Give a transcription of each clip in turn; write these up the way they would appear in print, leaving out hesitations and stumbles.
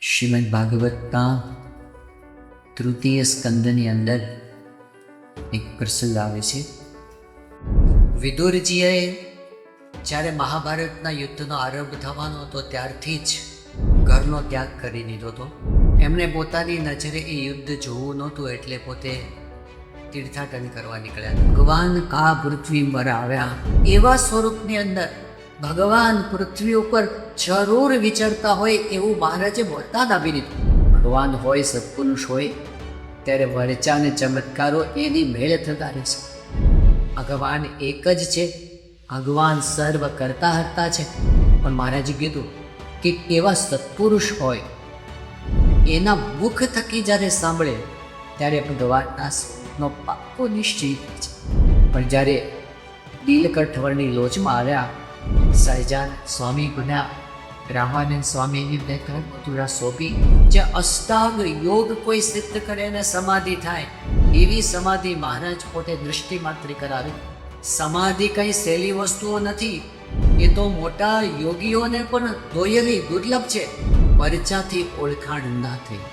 શ્રીમદ ભાગવતના તૃતીય સ્કંદની અંદર એક પ્રસંગ આવે છે. વિદુરજીએ જ્યારે મહાભારતના યુદ્ધનો આરંભ થવાનો હતો ત્યારથી જ ઘરનો ત્યાગ કરી દીધો હતો. એમને પોતાની નજરે એ યુદ્ધ જોવું નહોતું, એટલે પોતે તીર્થાટન કરવા નીકળ્યા. ભગવાન કા પૃથ્વી પર આવ્યા એવા સ્વરૂપની અંદર ભગવાન પૃથ્વી ઉપર જરૂર વિચરતા હોય એવું મહારાજે વરદાન આપી દીધું. ભગવાન હોય, સત્પુરુષ હોય ત્યારે વર્ચા અને ચમત્કારો એની મેળ થતા રહેશે. ભગવાન એક જ છે, ભગવાન સર્વ કરતા હરતા છે. પણ મહારાજે કીધું કે એવા સત્પુરુષ હોય એના મુખ થકી જ્યારે સાંભળે ત્યારે ભગવાનનો પાક્કો નિશ્ચય થાય છે. પણ જ્યારે નીલકંઠવરની લોચમાં આવ્યા, સહજાન સ્વામી ગુના રામાનંદ સ્વામીની મથુરા સોંપી, જે અષ્ટાંગ યોગ કોઈ સિદ્ધ કરે અને સમાધિ થાય એવી સમાધિ મહારાજ પોતે દૃષ્ટિ માત્ર કરાવી. સમાધિ કઈ સહેલી વસ્તુઓ નથી, એ તો મોટા યોગીઓને પણ દોયેલી દુર્લભ છે. પરચાથી ઓળખાણ ના થઈ.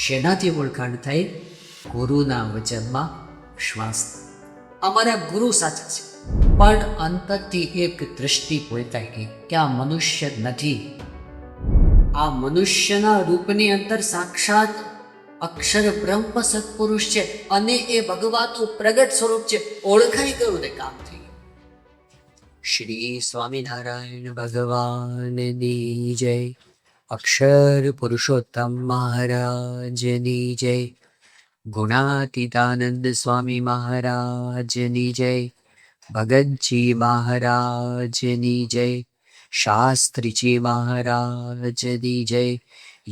શેનાથી ઓળખાણ થઈ? ગુરુના વચનમાં શ્વાસ. અમારા ગુરુ સાચા છે, પણ અંતરથી એક દૃષ્ટિ પોતાઈ ગઈ કે આ મનુષ્ય નથી. આ મનુષ્યના રૂપની અંદર સાક્ષાત અક્ષર બ્રહ્મ સત્પુરુષ છે અને એ ભગવાનનું પ્રગટ સ્વરૂપ છે. ઓળખાઈ ગયું ને કામ થઈ ગયું. શ્રી સ્વામિનારાયણ ભગવાનની જય. અક્ષર પુરુષોત્તમ મહારાજની જય. ગુણાતીતાનંદ સ્વામી મહારાજની જય. ભગતજી મહારાજની જય. શાસ્ત્રીજી મહારાજની જય.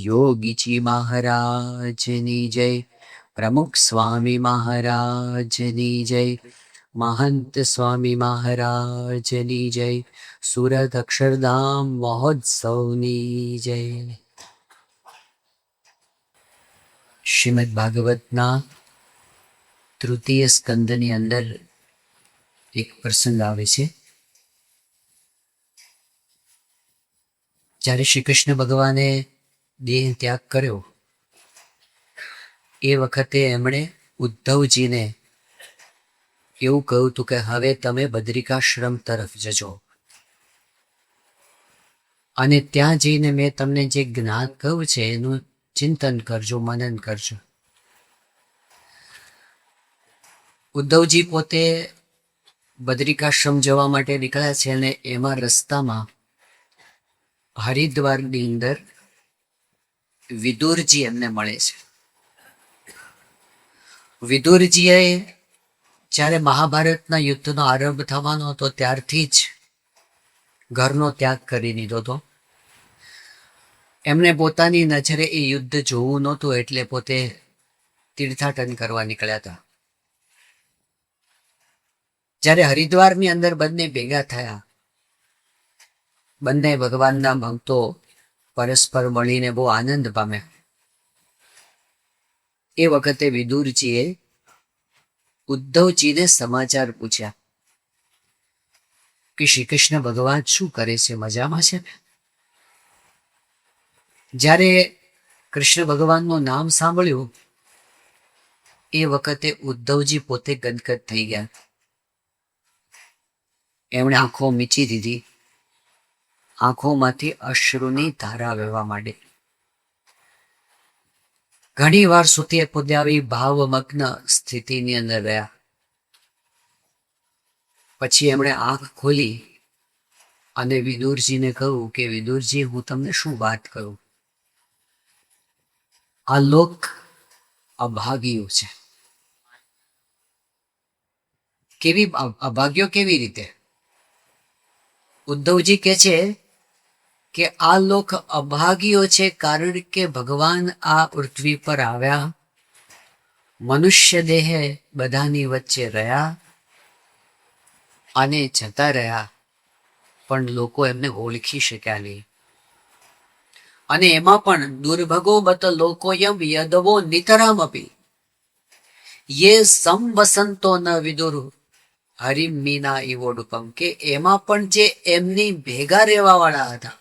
યોગીજી મહારાજની જય. પ્રમુખ સ્વામી મહારાજની જય. મહંત સ્વામી મહારાજની જય. સુરત અક્ષરધામ મહોત્સવની જય. શ્રીમદ ભાગવતના તૃતીય સ્કંદની અંદર એક પ્રસંગ આવે છે. જ્યારે શ્રી કૃષ્ણ ભગવાને દેહ ત્યાગ કર્યો એ વખતે એમણે ઉદ્ધવજીને એવું કહ્યું હતું કે હવે તમે બદ્રિકાશ્રમ તરફ જજો અને ત્યાં જઈને મેં તમને જે જ્ઞાન કહ્યું છે એનું ચિંતન કરજો, મનન કરજો. ઉદ્ધવજી પોતે બદ્રિકાશ્રમ જવા માટે નીકળ્યા છે અને એમાં રસ્તામાં હરિદ્વારની અંદર વિદુરજી એમને મળે છે. વિદુરજીએ જ્યારે મહાભારતના યુદ્ધનો આરંભ થવાનો હતો ત્યારથી જ ઘરનો ત્યાગ કરી દીધો હતો. એમને પોતાની નજરે એ યુદ્ધ જોવું નહોતું, એટલે પોતે તીર્થાટન કરવા નીકળ્યા હતા. જ્યારે હરિદ્વારની અંદર બંને ભેગા થયા, બંને ભગવાનના ભક્તો પરસ્પર મળીને બહુ આનંદ પામ્યા. એ વખતે વિદુરજીએ ઉદ્ધવજીને સમાચાર પૂછ્યા કે શ્રી કૃષ્ણ ભગવાન શું કરે છે, મજામાં છે? જ્યારે કૃષ્ણ ભગવાનનું નામ સાંભળ્યું એ વખતે ઉદ્ધવજી પોતે ગદગદ થઈ ગયા. એમણે આંખો મીચી દીધી. આંખોમાંથી અશ્રુની ધારા વહેવા માંડી. ઘણી વાર સુધી પોતે આવી ભાવમગ્ન સ્થિતિની અંદર રહ્યા. પછી એમણે આંખ ખોલી અને વિદુરજીને કહ્યું કે વિદુરજી, હું તમને શું વાત કરું? આ લોક અભાગ્યું છે. કેવી અભાગ્યો? કેવી રીતે? ઉદ્ધવજી કહે છે કે આ લોક અભાગ્યો છે કારણ કે ભગવાન આ પૃથ્વી પર આવ્યા, મનુષ્ય દેહે બધાની વચ્ચે રહ્યા અને જતા રહ્યા, પણ લોકો એમને ઓળખી શક્યા નહીં. અને એમાં પણ દુર્ભગો બત લોકોયમ યદવો નિતરામ અપી યે સંવસંતો ન વિદુરુ હરિમ મીના ઈવોડુકમ, કે એમાં પણ જે એમની ભેગા રહેવા વાળા હતા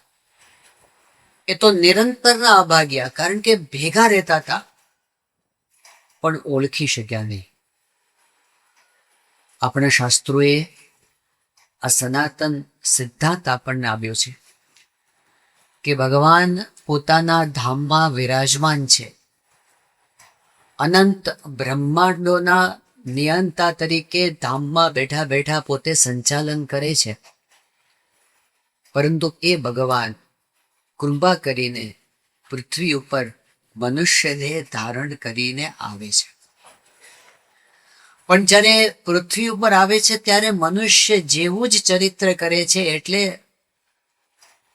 એ તો નિરંતરના અભાગ્યા, કારણ કે ભેગા રહેતા હતા પણ ઓળખી શક્યા નહીં. આપણા શાસ્ત્રોએ આ સનાતન સિદ્ધાંત આપણને આપ્યો છે કે ભગવાન પોતાના ધામમાં વિરાજમાન છે, અનંત બ્રહ્માંડોના નિયંતા તરીકે ધામમાં બેઠા બેઠા પોતે સંચાલન કરે છે. પરંતુ એ ભગવાન કૃપા કરીને પૃથ્વી ઉપર મનુષ્ય દેહ ધારણ કરીને આવે છે. પણ જ્યારે પૃથ્વી ઉપર આવે છે ત્યારે મનુષ્ય જેવું જ ચરિત્ર કરે છે, એટલે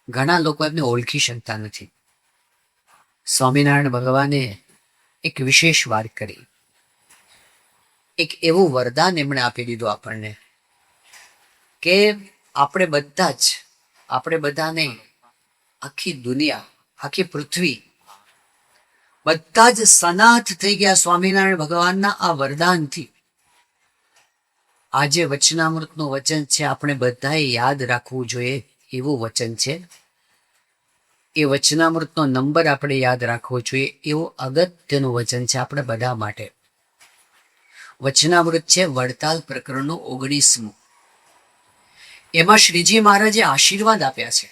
ઘણા લોકો એમને ઓળખી શકતા નથી. સ્વામિનારાયણ ભગવાને એક વિશેષ વાત કરી, એક એવું વરદાન એમણે આપી દીધું આપણને કે આપણે બધા નહીં, આખી દુનિયા, આખી પૃથ્વી બધા જ સનાથ થઈ ગયા સ્વામિનારાયણ ભગવાનના આ વરદાનથી. આજે વચનામૃતનું વચન છે, આપણે બધાએ યાદ રાખવું જોઈએ એવું વચન છે. એ વચનામૃતનો નંબર આપણે યાદ રાખવો જોઈએ એવું અગત્યનું વચન છે આપણે બધા માટે. વચનામૃત છે વડતાલ પ્રકરણનું 19મું. એમાં શ્રીજી મહારાજે આશીર્વાદ આપ્યા છે.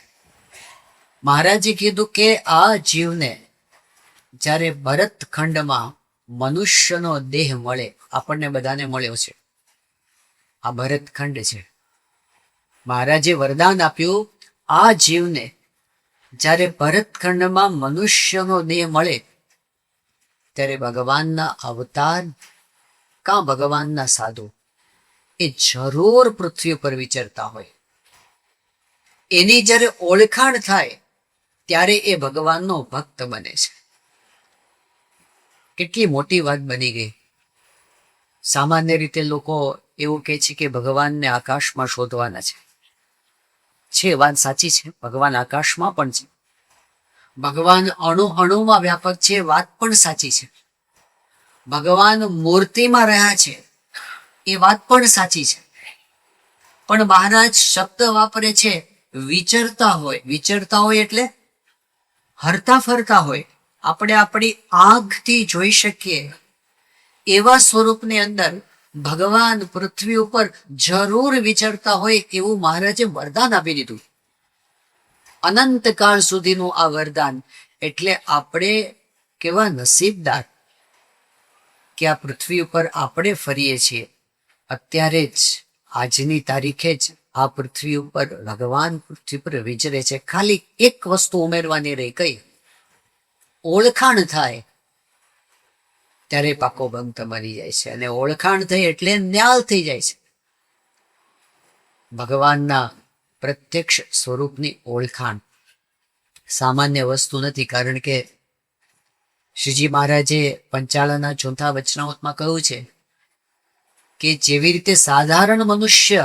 મહારાજે કીધું કે આ જીવને જ્યારે ભરતખંડમાં મનુષ્યનો દેહ મળે, આપણને બધાને મળ્યો છે, આ ભરતખંડ છે. મહારાજે વરદાન આપ્યું, આ જીવને જ્યારે ભરતખંડમાં મનુષ્યનો દેહ મળે ત્યારે ભગવાનના અવતાર કાં ભગવાનના સાધુ એ જરૂર પૃથ્વી પર વિચરતા હોય. એની જ્યારે ઓળખાણ થાય ત્યારે એ ભગવાનનો ભક્ત બને છે. કેટલી મોટી વાત બની ગઈ. સામાન્ય રીતે લોકો એવું કહે છે કે ભગવાનને આકાશમાં શોધવાના છે. વાત સાચી છે, ભગવાન આકાશમાં પણ છે, ભગવાન અણુ અણુમાં વ્યાપક છે, વાત પણ સાચી છે. ભગવાન મૂર્તિમાં રહ્યા છે, એ વાત પણ સાચી છે. પણ મહારાજ શબ્દ વાપરે છે વિચરતા હોય. વિચરતા હોય એટલે હરતા ફરતા હોય. આપણે આપણી આંખથી જોઈ શકીએ એવા સ્વરૂપની અંદર ભગવાન પૃથ્વી ઉપર જરૂર વિચરતા હોય એવું મહારાજે વરદાન આપી દીધું. અનંતકાળ સુધીનું આ વરદાન. એટલે આપણે કેવા નસીબદાર કે આ પૃથ્વી ઉપર આપણે ફરીએ છીએ. અત્યારે જ આજની તારીખે જ આ પૃથ્વી ઉપર ભગવાન પૃથ્વી પર વિચરે છે. ખાલી એક વસ્તુ ઉમેરવાની રહી, કઈ? ઓળખાણ થાય ત્યારે પાકો ભક્ત બની જાય છે, અને ઓળખાણ થઈ એટલે ન્યાલ થઈ જાય છે. ભગવાનના પ્રત્યક્ષ સ્વરૂપની ઓળખાણ સામાન્ય વસ્તુ નથી. કારણ કે શ્રીજી મહારાજે પંચાળાના 4થા વચનામૃતમાં કહ્યું છે કે જેવી રીતે સાધારણ મનુષ્ય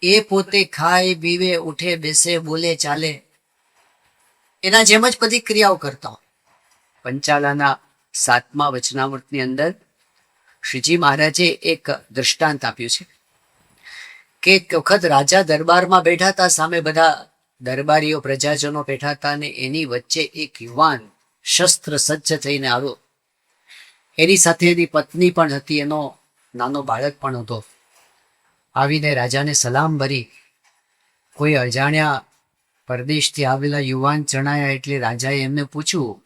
એ પોતે ખાય, પીવે, ઉઠે, બેસે, બોલે, ચાલે, એના જેમ જ બધી ક્રિયાઓ કરતા હોય. પંચાળાના 7મા વચનામૃતની અંદર શ્રીજી મહારાજે એક દ્રષ્ટાંત આપ્યું છે કે એક વખત રાજા દરબારમાં બેઠા હતા, સામે બધા દરબારીઓ પ્રજાજનો બેઠા હતા, અને એની વચ્ચે એક યુવાન શસ્ત્ર સજ્જ થઈને આવ્યો. એની સાથે એની પત્ની પણ હતી, એનો નાનો બાળક પણ હતો. આવીને રાજાને સલામ ભરી. કોઈ અજાણ્યા પરદેશથી આવેલા યુવાન જણાયા એટલે રાજાએ એમને પૂછ્યું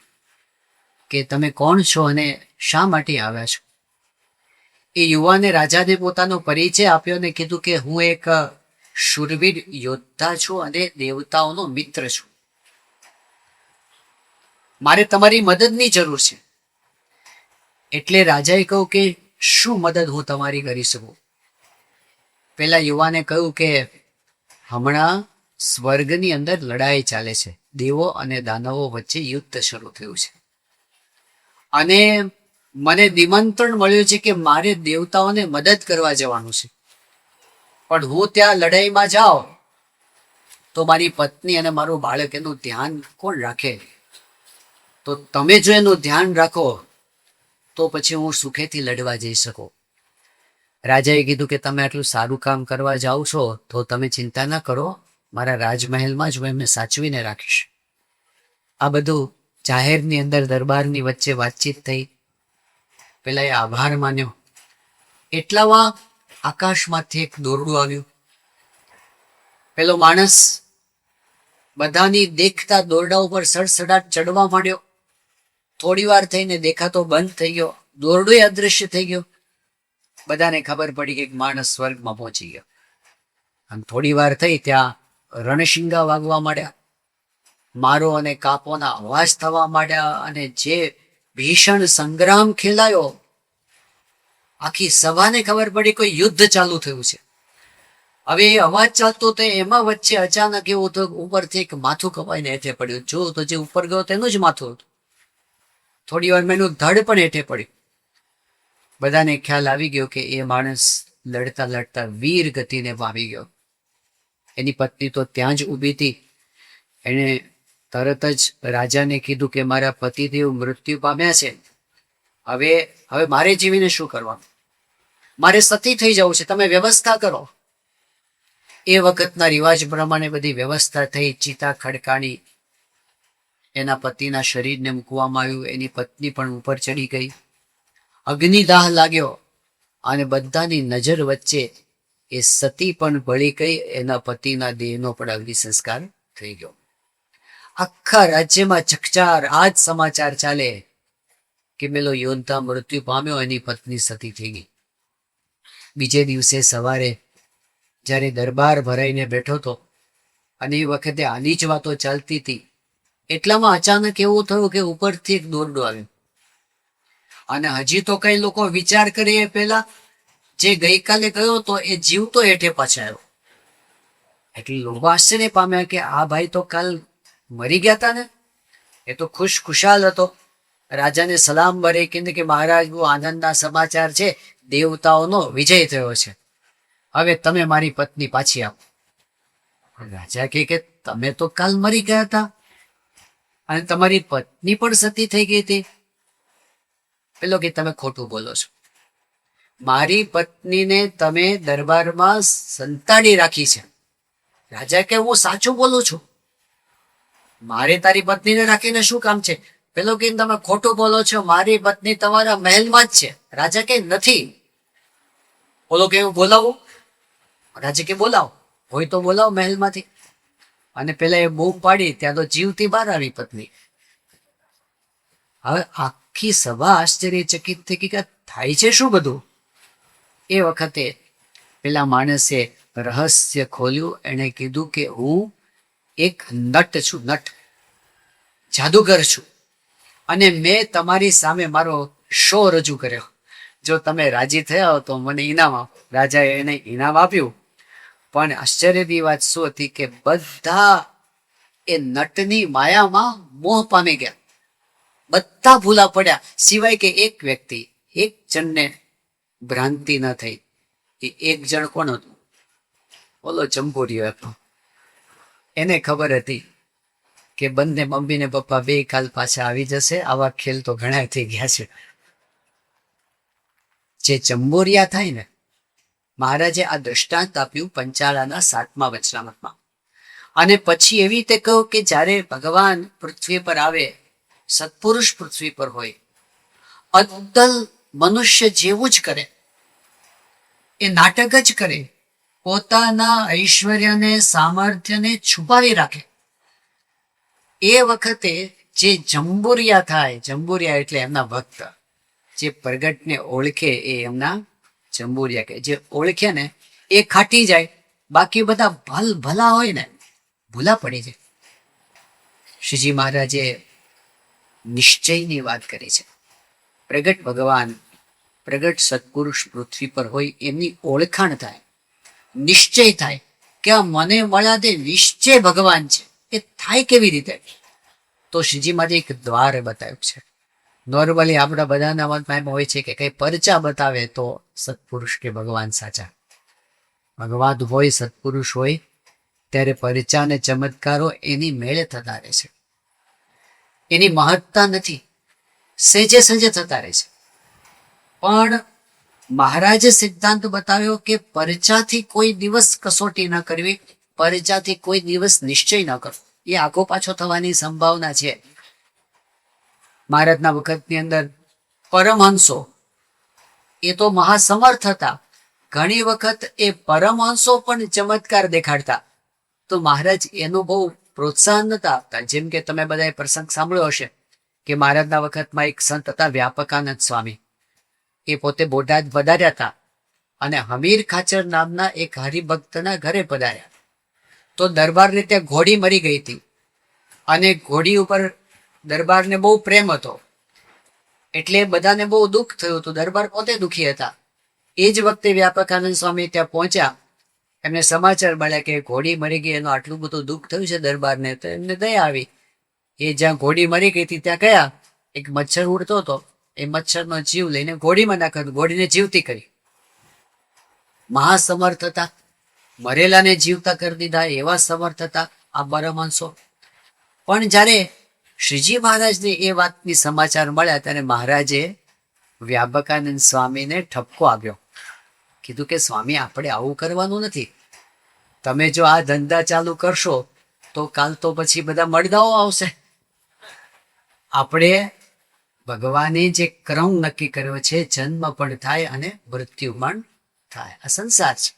કે તમે કોણ છો અને શા માટે આવ્યા છો? એ યુવાને રાજાને પોતાનો પરિચય આપ્યો અને કીધું કે હું એક શૂરવીર યોદ્ધા છું અને દેવતાઓનો મિત્ર છું. મારે તમારી મદદની જરૂર છે. એટલે રાજાએ કહ્યું કે શું મદદ હું તમારી કરી શકું? પેલા યુવાને કહ્યું કે હમણાં સ્વર્ગની અંદર લડાઈ ચાલે છે, દેવો અને દાનવો વચ્ચે યુદ્ધ શરૂ થયું છે, અને મને નિમંત્રણ મળ્યું છે કે મારે દેવતાઓને મદદ કરવા જવાનું છે. પણ હું ત્યાં લડાઈમાં જાઉં તો મારી પત્ની અને મારું બાળક એનું ધ્યાન કોણ રાખે? તો તમે જો એનું ધ્યાન રાખો તો પછી હું સુખેથી લડવા જઈ શકું. રાજાએ કીધું કે તમે આટલું સારું કામ કરવા જાઓ છો તો તમે ચિંતા ના કરો, મારા રાજમહેલમાં જ હું એમને સાચવીને રાખીશ. આ બધું જાહેરની અંદર દરબારની વચ્ચે વાતચીત થઈ. પેલા એ આભાર માન્યો. એટલામાં આકાશમાંથી એક દોરડું આવ્યું. પેલો માણસ બધાની દેખતા દોરડા ઉપર સડસડાટ ચડવા માંડ્યો. થોડી વાર થઈને દેખાતો બંધ થઈ ગયો. દોરડું અદૃશ્ય થઈ ગયો. બધાને ખબર પડી કે એક માણસ સ્વર્ગમાં પહોંચી ગયો. અને થોડી વાર થઈ ત્યાં રણશિંગા વાગવા માંડ્યા. મારો અને કાપોના અવાજ થવા માંડ્યા અને જે ભીષણ સંગ્રામ ખેલાયો. આખી સભાને ખબર પડી કોઈ યુદ્ધ ચાલુ થયું છે. હવે એ અવાજ ચાલતો હતો એમાં વચ્ચે અચાનક એવું થયું ઉપરથી એક માથું કપાઈને હેઠે પડ્યું. જો તો જે ઉપર ગયો તેનું જ માથું હતું. થોડી વાર એનું ધડ પણ હેઠે પડ્યું. બધાને ખ્યાલ આવી ગયો કે એ માણસ લડતા લડતા વીર ગતિને પામી ગયો. એની પત્ની તો ત્યાં જ ઊભી હતી. એણે તરત જ રાજાને કીધું કે મારા પતિદેવ મૃત્યુ પામ્યા છે. હવે મારે જીવીને શું કરવાનું? મારે સતી થઈ જવું છે. તમે વ્યવસ્થા કરો. એ વખતના રિવાજ પ્રમાણે બધી વ્યવસ્થા થઈ. ચિતા ખડકાણી. એના પતિના શરીરને મૂકવામાં આવ્યું. એની પત્ની પણ ઉપર ચડી ગઈ. અગ્નિદાહ લાગ્યો અને બધાની નજર વચ્ચે એ સતી પણ બળી ગઈ. એના પતિના દેહનો પણ અગ્નિ સંસ્કાર થઈ ગયો. આખા રાજ્યમાં ચકચાર. આ જ સમાચાર ચાલે કે પેલો યોદ્ધા મૃત્યુ પામ્યો, એની પત્ની સતી થઈ ગઈ. બીજે દિવસે સવારે જ્યારે દરબાર ભરાઈને બેઠો હતો અને એ વખતે આની જ વાતો ચાલતી હતી, એટલામાં અચાનક એવું થયું કે ઉપરથી એક દોરડું આવ્યું. અને હજી તો કઈ લોકો વિચાર કરીએ પેલા જે ગઈકાલે ગયો હતો એ જીવતો હેઠે પાછા આવ્યો. એટલે લોકો આશ્ચર્ય પામ્યા કે આ ભાઈ તો કાલ મરી ગયા હતા ને. એ તો ખુશાલ હતો. રાજાને સલામ ભરે કે મહારાજ બહુ આનંદના સમાચાર છે, દેવતાઓનો વિજય થયો છે. હવે તમે મારી પત્ની પાછી આપો. રાજા કે તમે તો કાલ મરી ગયા હતા અને તમારી પત્ની પણ સતી થઈ ગઈ હતી. પેલો કે તમે ખોટું બોલો છો. મારી પત્નીને તમે દરબારમાં સંતાડી રાખી છે. રાજા કે હું સાચું બોલું છું. મારે તારી પત્નીને રાખીને શું કામ છે? પેલો કે તમે ખોટું બોલો છો. મારી પત્ની તમારા મહેલમાં જ છે. રાજા કે નથી. બોલો કે હું બોલાવું? રાજા કે બોલાવો. હોય તો બોલાવો મહેલમાંથી. અને પેલા એ બૂમ પાડી ત્યાં તો જીવતી બહાર આવી પત્ની. હવે આખી સભા આશ્ચર્યચકિત થઈ કે થાય છે શું બધું? એ વખતે પેલા માણસે રહસ્ય ખોલ્યું. એણે કીધું કે હું એક નટ છું, નટ જાદુગર છું અને મેં તમારી સામે મારો શો રજૂ કર્યો. જો તમે રાજી થયા હો તો મને ઇનામ આપો. રાજાએ એને ઇનામ આપ્યું. પણ આશ્ચર્યની વાત શું હતી કે બધા એ નટની માયામાં મોહ પામી ગયા. બધા ભૂલા પડ્યા સિવાય કે એક વ્યક્તિ, એક જણને ભ્રાંતિ ન થઈ. એ એક જણ કોણ હતું? બોલો ચંપોરિયો હતો. એને ખબર હતી કે બંને મમ્મી ને પપ્પા બે કાલ પાછા આવી જશે. આવા ખેલ તો ઘણા થઈ ગયા છે. જે ચંબોરિયા થાય ને, મહારાજે આ દ્રષ્ટાંત આપ્યું પંચાળાના 7મા વચનામૃતમાં. અને પછી એવી રીતે કહ્યું કે જ્યારે ભગવાન પૃથ્વી પર આવે, સત્પુરુષ પૃથ્વી પર હોય, અદ્દલ મનુષ્ય જેવું જ કરે, એ નાટક જ કરે, પોતાના ઐશ્વર્યને સામર્થ્યને છુપાવી રાખે. એ વખતે જે જંબુરિયા થાય, જંબુરિયા એટલે એમના ભક્ત, જે પ્રગટને ઓળખે એ એમના જંબુરિયા કે. જે ઓળખે ને એ ખાટી જાય, બાકી બધા ભલા હોય ને ભૂલા પડી જાય. શ્રીજી મહારાજે નિશ્ચયની વાત કરી છે. પ્રગટ ભગવાન, પ્રગટ સત્પુરુષ પૃથ્વી પર હોય એમની ઓળખાણ થાય, નિશ્ચય થાય કે આ મને મળ્યા તે નિશ્ચય ભગવાન છે. એ થાય કેવી રીતે? તો શ્રીજી મહારાજે એક દ્વાર બતાવ્યું છે. નોર્મલી આપણા બધાના મતમાં એમ હોય છે કે કઈ પરચા બતાવે તો સત્પુરુષ કે ભગવાન સાચા. ભગવાન હોય, સત્પુરુષ હોય ત્યારે પરચા અને ચમત્કારો એની મેળે થતા રહે છે. એની મહત્તા નથી, સેજે સેજે થતા રહે છે. પણ મહારાજે સિદ્ધાંત બતાવ્યો કે પરચાથી કોઈ દિવસ કસોટી ન કરવી, પરચાથી કોઈ દિવસ નિશ્ચય ન કરવો. એ આગો પાછો થવાની સંભાવના છે. મહારાજના વખતની અંદર પરમહંસો એ તો મહાસમર્થ હતા. ઘણી વખત એ પરમહંસો પણ ચમત્કાર દેખાડતા, તો મહારાજ એનું બહુ પ્રોત્સાહન નતા આપતા. જેમ કે તમે બધાએ પ્રસંગ સાંભળ્યો હશે કે મહારાજના વખતમાં એક સંત હતા વ્યાપકાનંદ સ્વામી. એ પોતે બોટાદ પધાર્યા હતા અને હમીર ખાચર નામના એક હરિભક્તના ઘરે પધાર્યા. તો દરબારને ત્યાં ઘોડી મરી ગઈ હતી અને ઘોડી ઉપર દરબારને બહુ પ્રેમ હતો, એટલે બધાને બહુ દુઃખ થયું હતું. દરબાર પોતે દુઃખી હતા. એ જ વખતે વ્યાપકાનંદ સ્વામી ત્યાં પહોંચ્યા. એમને સમાચાર મળ્યા કે ઘોડી મરી ગઈ, એનું આટલું બધું દુઃખ થયું છે દરબારને. તો એમને દયા આવી. એ જ્યાં ઘોડી મરી ગઈ હતી ત્યાં ગયા. એક મચ્છર ઉડતો હતો, એ મચ્છરનો જીવ લઈને ઘોડીમાં નાખ્યો, ઘોડીને જીવતી કરી. મહાસમર્થ હતા, મરેલાને જીવતા કરી દીધા, એવા સમર્થ હતા આ પરમહંસો. પણ જ્યારે શ્રીજી મહારાજને એ વાતની સમાચાર મળ્યા ત્યારે મહારાજે વ્યાપકાનંદ સ્વામીને ઠપકો આપ્યો. કીધું કે સ્વામી, આપણે આવું કરવાનું નથી. તમે જો આ ધંધા ચાલુ કરશો તો કાલ તો પછી બધા મળદાઓ આવશે. આપણે ભગવાને જે ક્રમ નક્કી કર્યો છે, જન્મ પણ થાય અને મૃત્યુ પણ થાય, આ સંસાર છે,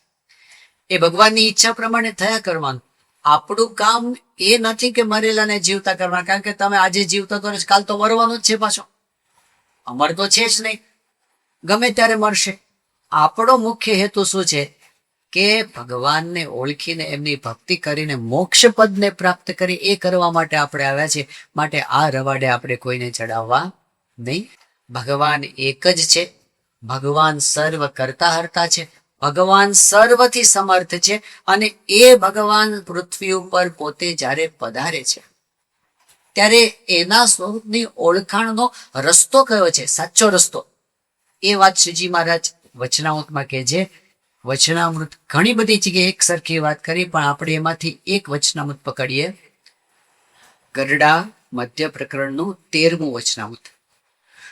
એ ભગવાનની ઈચ્છા પ્રમાણે થયા કરવાનું. આપણું કામ એ નથી કે મરેલાને જીવતા કરવાના, કારણ કે તમે આજે જીવતા તો કાલ તો મરવાનું જ છે પાછો. અમર તો છે જ નહીં, ગમે ત્યારે મરશે. આપણો મુખ્ય હેતુ શું છે કે ભગવાનને ઓળખીને એમની ભક્તિ કરીને મોક્ષ પદને પ્રાપ્ત કરી, એ કરવા માટે આપણે આવ્યા છીએ. માટે આ રવાડે આપણે કોઈને ચડાવવા નહીં. ભગવાન એક જ છે, ભગવાન સર્વ કરતા હરતા છે, ભગવાન સર્વથી સમર્થ છે. અને એ ભગવાન પૃથ્વી ઉપર પોતે જ્યારે પધારે છે ત્યારે એના સ્વરૂપની ઓળખાણનો રસ્તો કયો છે, સાચો રસ્તો, એ વાત શ્રીજી મહારાજ વચનામૃતમાં કહે છે. વચનામૃત ઘણી બધી જગ્યાએ એક સરખી વાત કરી, પણ આપણે એમાંથી એક વચનામૃત પકડીએ. ગરડા મધ્ય પ્રકરણનું 13મું વચનામૃત.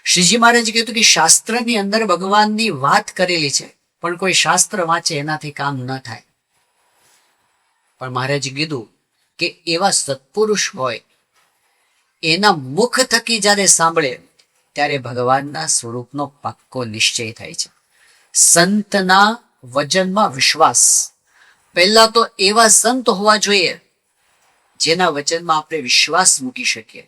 શ્રીજી મહારાજે કીધું કે શાસ્ત્રની અંદર ભગવાનની વાત કરેલી છે, પણ કોઈ શાસ્ત્ર વાંચે એનાથી કામ ન થાય. પણ મહારાજે કીધું કે એવા સત્પુરુષ હોય, એના મુખ થકી જ્યારે સાંભળે ત્યારે ભગવાનના સ્વરૂપનો પાક્કો નિશ્ચય થાય છે. સંતના વચનમાં વિશ્વાસ. પહેલા તો એવા સંત હોવા જોઈએ જેના વચનમાં આપણે વિશ્વાસ મૂકી શકીએ,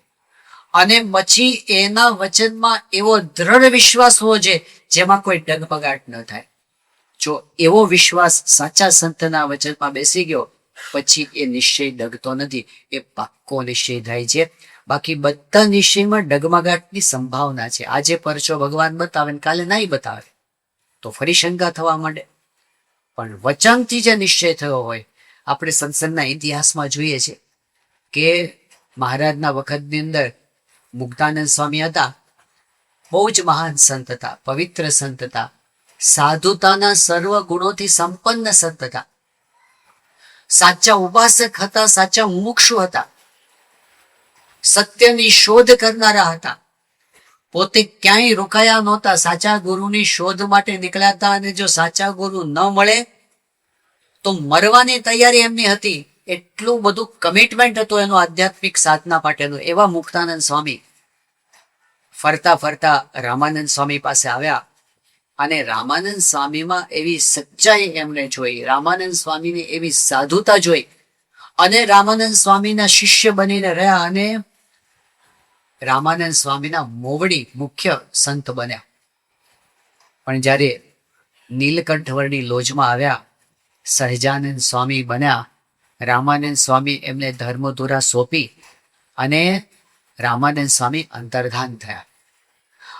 અને પછી એના વચનમાં એવો દ્રઢ વિશ્વાસ હોવો જોઈએ જેમાં કોઈ ડગમગાટ ન થાય. જો એવો વિશ્વાસ સાચા સંતના વચનમાં બેસી ગયો, પછી એ નિશ્ચય ડગતો નથી, એ પાક્કો નિશ્ચય થાય છે. બાકી બધા નિશ્ચયમાં ડગમગાટની સંભાવના છે. આજે પરચો ભગવાન બતાવે ને કાલે નહીં બતાવે તો ફરી શંકા થવા માંડે. પણ વચનથી જે નિશ્ચય થયો હોય, આપણે સંસારના ઇતિહાસમાં જોઈએ છે કે મહારાજના વખતની અંદર મુક્તાનંદ સ્વામી હતા, બહુ જ મહાન સંત હતા, પવિત્ર સંત હતા, સાધુતાના સર્વ ગુણોથી સંપન્ન સંત હતા, સાચા ઉપાસક હતા, સાચા મુમુક્ષુ હતા, સત્યની શોધ કરનારા હતા. પોતે ક્યાંય રોકાયા નહોતા, સાચા ગુરુની શોધ માટે નીકળ્યા હતા. અને જો સાચા ગુરુ ન મળે તો મરવાની તૈયારી એમની હતી. એટલું બધું કમિટમેન્ટ હતું એનું આધ્યાત્મિક સાધના માટેનું. એવા મુક્તાનંદ સ્વામી ફરતા ફરતા રામાનંદ સ્વામી પાસે આવ્યા, અને રામાનંદ સ્વામીમાં એવી સચ્ચાઈ એમણે જોઈ, રામાનંદ સ્વામીની એવી સાધુતા જોઈ, અને રામાનંદ સ્વામીના શિષ્ય બનીને રહ્યા, અને રામાનંદ સ્વામીના મોવડી મુખ્ય સંત બન્યા. પણ જ્યારે નીલકંઠવર્ણી લોજમાં આવ્યા, સહજાનંદ સ્વામી બન્યા, રામાનંદ સ્વામી એમને ધર્મધુરા સોંપી અને રામાનંદ સ્વામી અંતર્ધાન થયા.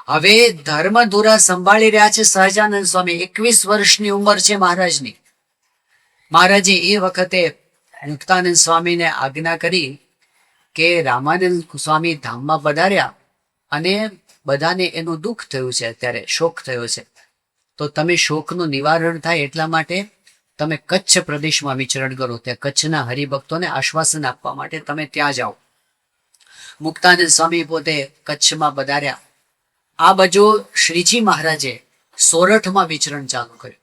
હવે ધર્મધુરા સંભાળી રહ્યા છે સહજાનંદ સ્વામી. 21 વર્ષની ઉંમર છે મહારાજની. મહારાજે એ વખતે મુક્તાનંદ સ્વામીને આજ્ઞા કરી કે રામાનંદ સ્વામી ધામમાં પધાર્યા અને બધાને એનું દુઃખ થયું છે, અત્યારે શોક થયો છે, તો તમે શોકનું નિવારણ થાય એટલા માટે તમે કચ્છ પ્રદેશમાં વિચરણ કરો. ત્યાં કચ્છના હરિભક્તોને આશ્વાસન આપવા માટે તમે ત્યાં જાઓ. મુક્તાનંદ સ્વામી પોતે કચ્છમાં પધાર્યા. આ બાજુ શ્રીજી મહારાજે સોરઠમાં વિચરણ ચાલુ કર્યું,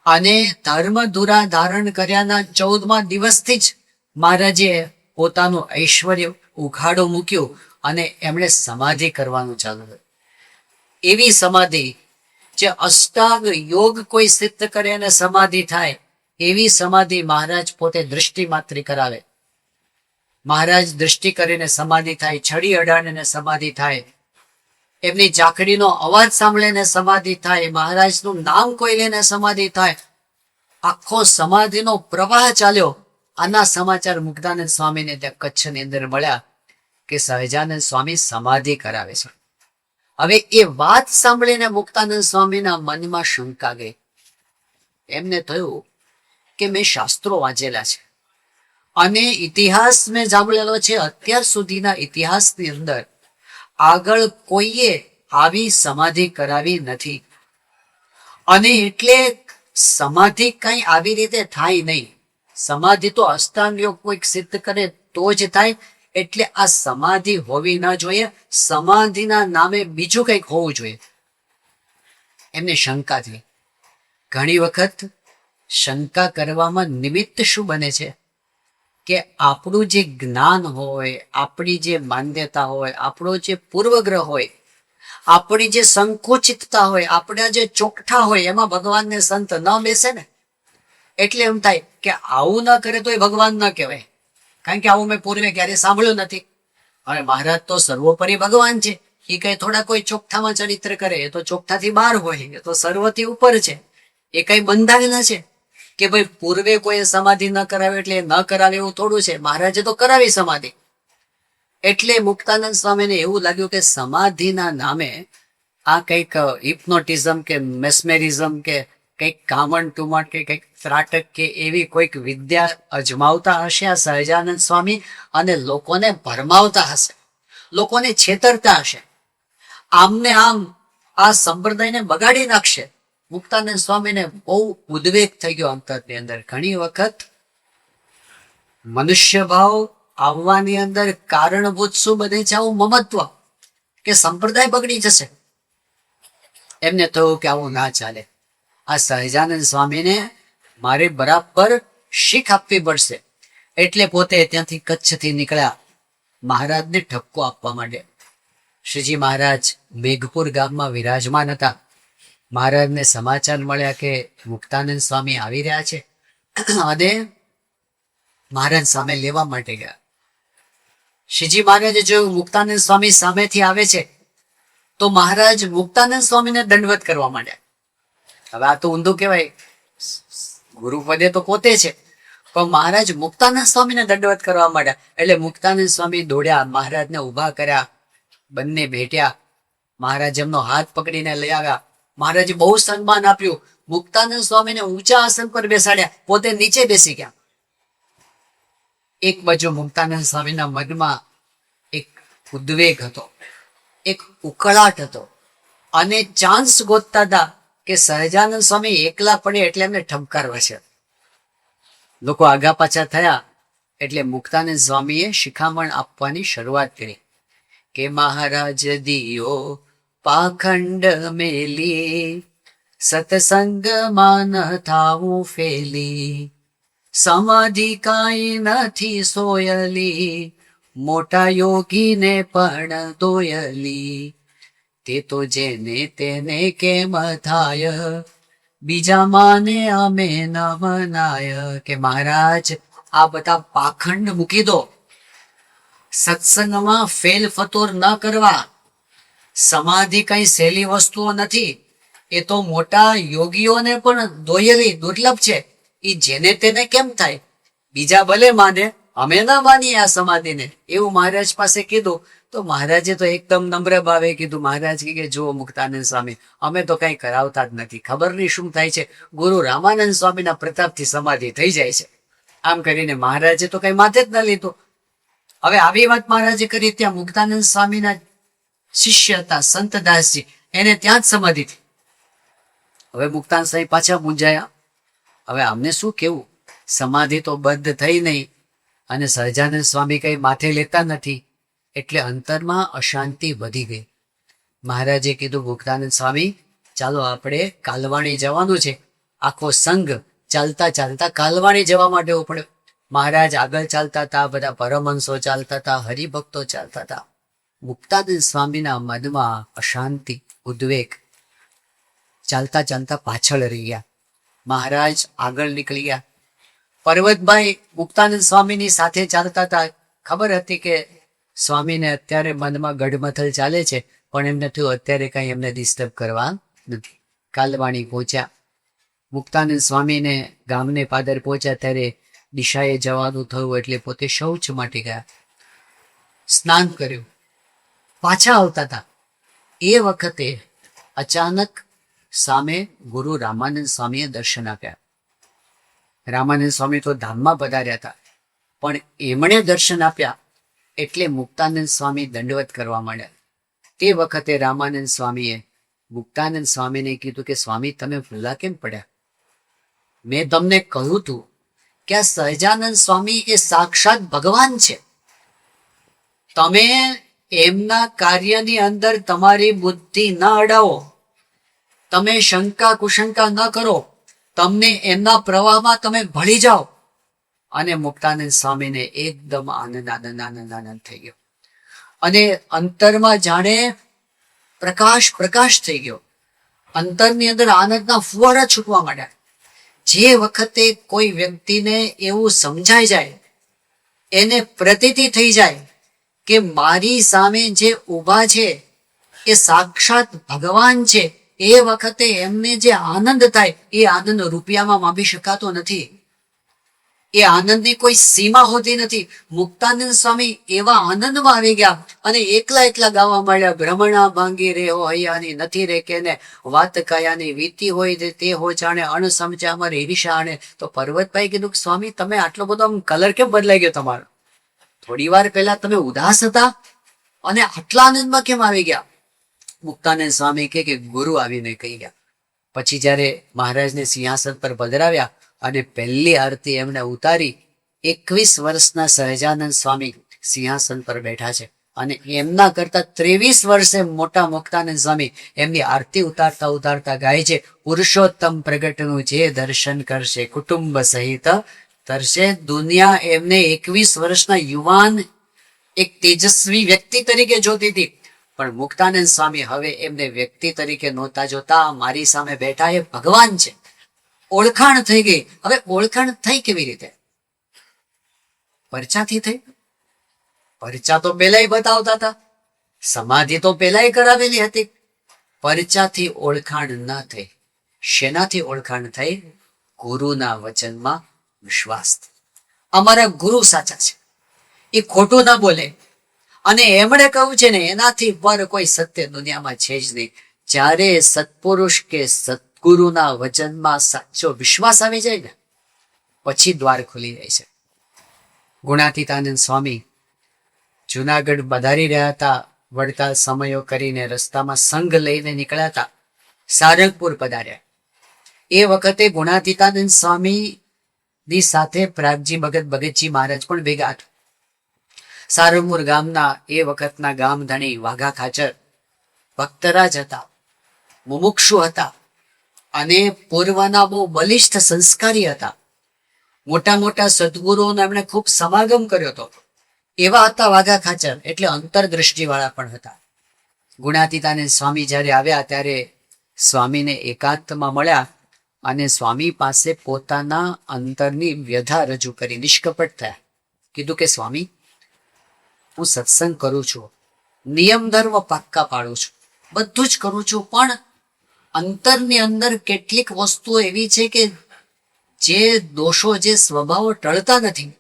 અને ધર્મધુરા ધારણ કર્યાના 14મા દિવસથી જ મહારાજે પોતાનું ઐશ્વર્ય ઉઘાડો મૂક્યું અને એમણે સમાધિ કરવાનું ચાલુ કર્યું. એવી સમાધિ જે અષ્ટાંગ યોગ કોઈ સિદ્ધ કરે અને સમાધિ થાય એવી સમાધિ મહારાજ પોતે દ્રષ્ટિ માત્ર કરાવે. મહારાજ દ્રષ્ટિ કરીને સમાધિ થાય, છડી અડાડીને સમાધિ થાય, એમની ચાકડીનો અવાજ સાંભળીને સમાધિ થાય, મહારાજનું નામ કોઈ લઈને સમાધિ થાય. આખો સમાધિનો પ્રવાહ ચાલ્યો. આના સમાચાર મુક્તાનંદ સ્વામીને ત્યાં કચ્છની અંદર મળ્યા કે સહજાનંદ સ્વામી સમાધિ કરાવે છે. હવે એ વાત સાંભળીને મુક્તાનંદ સ્વામીના મનમાં શંકા ગઈ. એમને થયું કે મેં શાસ્ત્રો વાંચેલા છે અને ઇતિહાસ મેં સાંભળેલો છે. અત્યાર સુધીના ઇતિહાસની અંદર આગળ કોઈએ આવી સમાધિ કરાવી નથી અને એટલે સમાધિ કઈ આવી રીતે થાય નહીં. સમાધિ તો અષ્ટાંગ યોગ કોઈક સિદ્ધ કરે તો જ થાય. એટલે આ સમાધિ હોવી ન જોઈએ, સમાધિના નામે બીજું કંઈક હોવું જોઈએ. એમને શંકા થઈ. ઘણી વખત શંકા કરવામાં નિમિત્ત શું બને છે કે આપણું જે જ્ઞાન હોય, આપણી જે માન્યતા હોય, આપણો જે પૂર્વગ્રહ હોય, આપણી જે સંકુચિતતા હોય, આપણા જે ચોકઠા હોય એમાં ભગવાનને સંત ન બેસે ને. એટલે એમ થાય કે આવું ન કરે તો એ ભગવાન ન કહેવાય, કારણ કે આવું મેં પૂર્વે ક્યારે સાંભળ્યું નથી. હવે મહારાજ તો સર્વોપરી ભગવાન છે. એ કઈ થોડા કોઈ ચોકઠામાં ચરિત્ર કરે, એ તો ચોકઠાથી બહાર હોય, એ તો સર્વથી ઉપર છે. એ કઈ બંધાયેલા છે કે ભાઈ પૂર્વે કોઈ સમાધિ ન કરાવે એટલે ન કરાવે એવું થોડું છે. મહારાજે તો કરાવી સમાધિ. એટલે મુક્તાનંદ સ્વામીને એવું લાગ્યું કે સમાધિના નામે આ કંઈક હિપ્નોટિઝમ કે મેસ્મેરિઝમ કે કંઈક કામણ ટુમણ કે કંઈક ત્રાટક કે એવી કોઈક વિદ્યા અજમાવતા હશે આ સહજાનંદ સ્વામી અને લોકોને ભરમાવતા હશે, લોકોને છેતરતા હશે. આમને આમ આ સંપ્રદાયને બગાડી નાખશે. મુક્તાનંદ સ્વામીને બહુ ઉદ્વેગ થઈ ગયો અંતરની અંદર. ઘણી વખત મનુષ્ય ભાવ આવવાની અંદર કારણભૂત શું બને છે? આવું મમત્વ કે સંપ્રદાય બગડી જશે. એમને થયું કે આવું ના ચાલે. આ સહજાનંદ સ્વામીને મારે બરાબર શીખ આપવી પડશે. એટલે પોતે ત્યાંથી કચ્છથી નીકળ્યા મહારાજને ઠપકો આપવા માટે. શ્રીજી મહારાજ મેઘપુર ગામમાં વિરાજમાન હતા. મહારાજને સમાચાર મળ્યા કે મુક્તાનંદ સ્વામી આવી રહ્યા છે અને મહારાજ સામે લેવા માટે ગયા. શ્રીજી મહારાજે જોયું મુક્તાનંદ સ્વામી સામેથી આવે છે તો મહારાજ મુક્તાનંદ સ્વામીને દંડવત કરવા માંડ્યા. હવે આ તો ઊંધું કહેવાય, ગુરુપદે તો પોતે છે પણ મહારાજ મુક્તાનંદ સ્વામીને દંડવત કરવા માંડ્યા. એટલે મુક્તાનંદ સ્વામી દોડ્યા, મહારાજને ઊભા કર્યા, બંને ભેટ્યા. મહારાજ એમનો હાથ પકડીને લઈ આવ્યા. મહારાજે બહુ સન્માન આપ્યું. મુક્તાનંદ સ્વામીને ઊંચા આસન પર બેસાડ્યા, પોતે નીચે બેસી ગયા. એક બાજુ મુક્તાનંદ સ્વામીના મનમાં એક ઉદ્વેગ હતો, એક ઉકળાટ હતો અને ચાન્સ ગોતતા હતા કે સહજાનંદ સ્વામી એકલા પડે એટલે એમને ઠપકારવા છે. લોકો આગા પાછા થયા એટલે મુક્તાનંદ સ્વામીએ શિખામણ આપવાની શરૂઆત કરી કે મહારાજ દિયો પાખંડ મેલી, સત્સંગમાં ન થાવું ફેલી, સમાધિ કાંઈ નથી સોયલી, મોટા યોગીને પણ દોયલી, તે તો જેને તેને કેમ થાય, બીજા માને અમે ન મનાય. કે મહારાજ આ બધા પાખંડ મૂકી દો, સત્સંગમાં ફેલ ફતોર ન કરવા. સમાધિ કઈ સહેલી વસ્તુઓ નથી, એ તો મોટા યોગીઓને પણ દોયેલી દુર્લભ છે. એ જેને તેને કેમ થાય, બીજા ભલે માને, અમે ના માનીએ આ સમાધિને, એવું મહારાજ પાસે કીધું. તો મહારાજે તો એકદમ નમ્ર ભાવે કીધું. મહારાજ કે જુઓ મુક્તાનંદ સ્વામી, અમે તો કઈ કરાવતા જ નથી, ખબર નહીં શું થાય છે, ગુરુ રામાનંદ સ્વામીના પ્રતાપથી સમાધિ થઈ જાય છે. આમ કરીને મહારાજે તો કઈ માથે જ ન લીધું. હવે આવી વાત મહારાજે કરી. ત્યાં મુક્તાનંદ સ્વામીના શિષ્ય હતા સંતદાસજી, એને ત્યાં જ સમાધિ થઈ. હવે મુક્તાનંદ સ્વામી પાછા મૂંઝાયા. હવે અમને શું કેવું, સમાધિ તો બંધ થઈ નહીં અને સહજાનંદ સ્વામી કઈ માથે લેતા નથી. એટલે અંતરમાં અશાંતિ વધી ગઈ. મહારાજે કીધું મુક્તાનંદ સ્વામી ચાલો આપણે કાલવાણી જવાનું છે. આખો સંઘ ચાલતા ચાલતા કાલવાણી જવા માટે ઉપડ્યો. મહારાજ આગળ ચાલતા હતા, બધા પરમહંસો ચાલતા હતા, હરિભક્તો ચાલતા હતા. મુક્તાનંદ સ્વામીના મનમાં અશાંતિ, ઉદ્વેગ. ચાલતા ચાલતા પાછળ રહી ગયા. મહારાજ આગળ નીકળી ગયા. પર્વતભાઈ મુક્તાનંદ સ્વામીની સાથે ચાલતા હતા. ખબર હતી કે સ્વામીને અત્યારે મનમાં ગઢમથલ ચાલે છે, પણ એમને થયું અત્યારે કંઈ એમને ડિસ્ટર્બ કરવા નથી. કાલવાણી પહોંચ્યા. મુક્તાનંદ સ્વામીને ગામને પાદર પહોંચ્યા ત્યારે દિશાએ જવાનું થયું એટલે પોતે શૌચ માટે ગયા. સ્નાન કર્યું, પાછા આવતા હતા. એ વખતે અચાનક સામે ગુરુ રામાનંદ સ્વામીએ દર્શન આપ્યા. રામાનંદ સ્વામી તો ધામમાં પધાર્યા હતા, પણ એમણે દર્શન આપ્યા એટલે મુક્તાનંદ સ્વામી દંડવત કરવા માંડ્યા. તે વખતે રામાનંદ સ્વામીએ મુક્તાનંદ સ્વામીને કીધું કે સ્વામી, તમે ભૂલા કેમ પડ્યા? મેં તમને કહ્યું હતું કે આ સહજાનંદ સ્વામી એ સાક્ષાત ભગવાન છે. તમે એમના કાર્યની અંદર તમારી બુદ્ધિ ન અડાવો, તમે શંકા કુશંકા ન કરો, તમને એમના પ્રવાહમાં તમે ભળી જાઓ. અને મુક્તાનંદ સ્વામીને એકદમ આનંદ આનંદ આનંદ આનંદ થઈ ગયો અને અંતરમાં જાણે પ્રકાશ પ્રકાશ થઈ ગયો. અંતરની અંદર આનંદના ફુવારા છૂટવા માંડ્યા. જે વખતે કોઈ વ્યક્તિને એવું સમજાઈ જાય, એને પ્રતીતિ થઈ જાય કે મારી સામે જે ઊભા છે એ સાક્ષાત ભગવાન છે, એ વખતે એમને જે આનંદ થાય એ આનંદ રૂપિયામાં માપી શકાતો નથી. એ આનંદની કોઈ સીમા હોતી નથી. મુક્તાનંદ સ્વામી એવા આનંદમાં આવી ગયા અને એકલા એકલા ગાવા માંડ્યા. ભ્રમણા ભાંગી રે હો હૈયાની નથી રે કે ને વાત કયાની વીતી હોય તે હો જાણે અણ સમજે અમારે ઈર્ષા આણે. તો પર્વતભાઈ કીધું કે સ્વામી, તમે આટલો બધો કલર કેમ બદલાઈ ગયો તમારો? થોડી વાર પહેલા તમે ઉદાસ હતા અને આટલા આનંદમાં કેમ આવી ગયા? મુક્તાનંદ સ્વામી કે ગુરુ આવીને કહી ગયા. પછી જ્યારે મહારાજને સિંહાસન પર પધરાવ્યા અને પહેલી આરતી એમણે ઉતારી, 21 વર્ષના સહજાનંદ સ્વામી સિંહાસન પર બેઠા છે અને એમના કરતા 23 વર્ષે મોટા મુક્તાનંદ સ્વામી એમની આરતી ઉતારતા ઉતારતા ગાય છે, પુરુષોત્તમ પ્રગટનું જે દર્શન કરશે કુટુંબ સહિત તરશે. દુનિયા એમને 21 વર્ષના યુવાન એક તેજસ્વી વ્યક્તિ તરીકે જોતી હતી, પણ મુક્તાનંદ સ્વામી હવે એમને વ્યક્તિ તરીકે નહોતા જોતા. મારી સામે બેઠા એ ભગવાન છે. ઓળખાણ થઈ ગઈ. હવે ઓળખાણ થઈ કેવી રીતે? પરચાથી થઈ. પરચા તો પેલાય બતાવતા હતા, સમાધિ તો પેલાય કરાવેલી હતી. પરચાથી ઓળખાણ ન થઈ. શેનાથી ઓળખાણ થઈ? ગુરુના વચનમાં વિશ્વાસ. અમારા ગુરુ સાચા છે, એ ખોટું ના બોલે અને એમણે કહ્યું છે ને એનાથી પર કોઈ સત્ય દુનિયામાં છે જ નહીં. જ્યારે સત્પુરુષ કે સદગુરુના વચનમાં સાચો વિશ્વાસ આવી જાય ને પછી દ્વાર ખુલી જાય છે. ગુણાતીતાનંદ સ્વામી જુનાગઢ પધારી રહ્યા હતા. વડતાલ સમયો કરીને રસ્તામાં સંઘ લઈને નીકળ્યા હતા. સારંગપુર પધાર્યા. એ વખતે ગુણાતીતાનંદ સ્વામી ની સાથે પ્રાગજી ભગત ભગતજી મહારાજ પણ ભેગા હતા. સારંગપુર ગામના એ વખતના ગામ ધણી વાઘા ખાચર ભક્તરાજ હતા, મુમુક્ષુ હતા અને પૂર્વના બહુ બલિષ્ઠ સંસ્કારી હતા. મોટા મોટા સદગુરુઓનો એમણે ખૂબ સમાગમ કર્યો હતો. એવા હતા વાઘા ખાચર, એટલે અંતરદ્રષ્ટિ વાળા પણ હતા. ગુણાતીતાનંદ સ્વામી જ્યારે આવ્યા ત્યારે સ્વામીને એકાંતમાં મળ્યા અને સ્વામી પાસે પોતાના અંતરની વ્યથા રજૂ કરી નિષ્કપટ થયા. કીધું કે સ્વામી, હું સત્સંગ કરું છું, નિયમ ધર્મ પાક્કા પાડું છું, બધું જ કરું છું, પણ અંતરની અંદર કેટલીક વસ્તુઓ એવી છે કે જે દોષો, જે સ્વભાવો ટળતા નથી.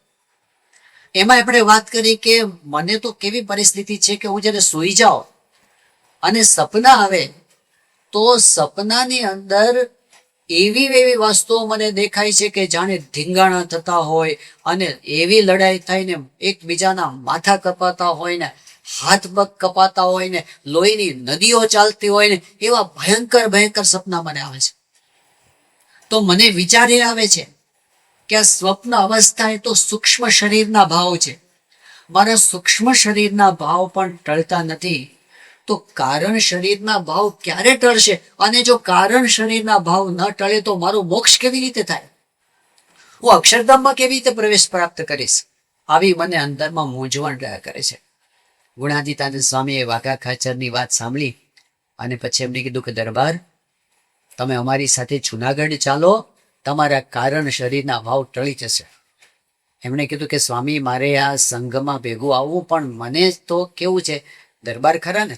એમાં આપણે વાત કરી કે મને તો કેવી પરિસ્થિતિ છે કે હું જ્યારે સૂઈ જાઉં અને સપના આવે તો સપનાની અંદર એવી એવી વસ્તુઓ મને દેખાય છે કે જાણે ધીંગાણા થતા હોય અને એવી લડાઈ થાય ને એકબીજાના માથા કપાતા હોય ને હાથ પગ કપાતા હોય ને લોહીની નદીઓ ચાલતી હોય ને એવા ભયંકર ભયંકર સપના મને આવે છે. તો મને વિચાર એ આવે છે કે આ સ્વપ્ન અવસ્થા એ તો સૂક્ષ્મ શરીરના ભાવ છે. મારા સૂક્ષ્મ શરીરના ભાવ પણ ટળતા નથી, તો કારણ શરીરના ભાવ ક્યારે ટળશે? અને જો કારણ શરીરના ભાવ ન ટળે તો મારો મોક્ષ કેવી રીતે થાય? હું અક્ષરધામમાં કેવી રીતે પ્રવેશ પ્રાપ્ત કરીશ? આવી મને અંદરમાં મૂંઝવણ રહ્યા કરે છે. ગુણાતીતાનંદ સ્વામીએ વાઘા ખાચરની વાત સાંભળી અને પછી એમને કીધું કે દરબાર, તમે અમારી સાથે જુનાગઢ ચાલો, તમારા કારણ શરીરના ભાવ ટળી જશે. એમણે કીધું કે સ્વામી, મારે આ સંઘમાં ભેગું આવવું, પણ મને તો કેવું છે, દરબાર ખરા ને,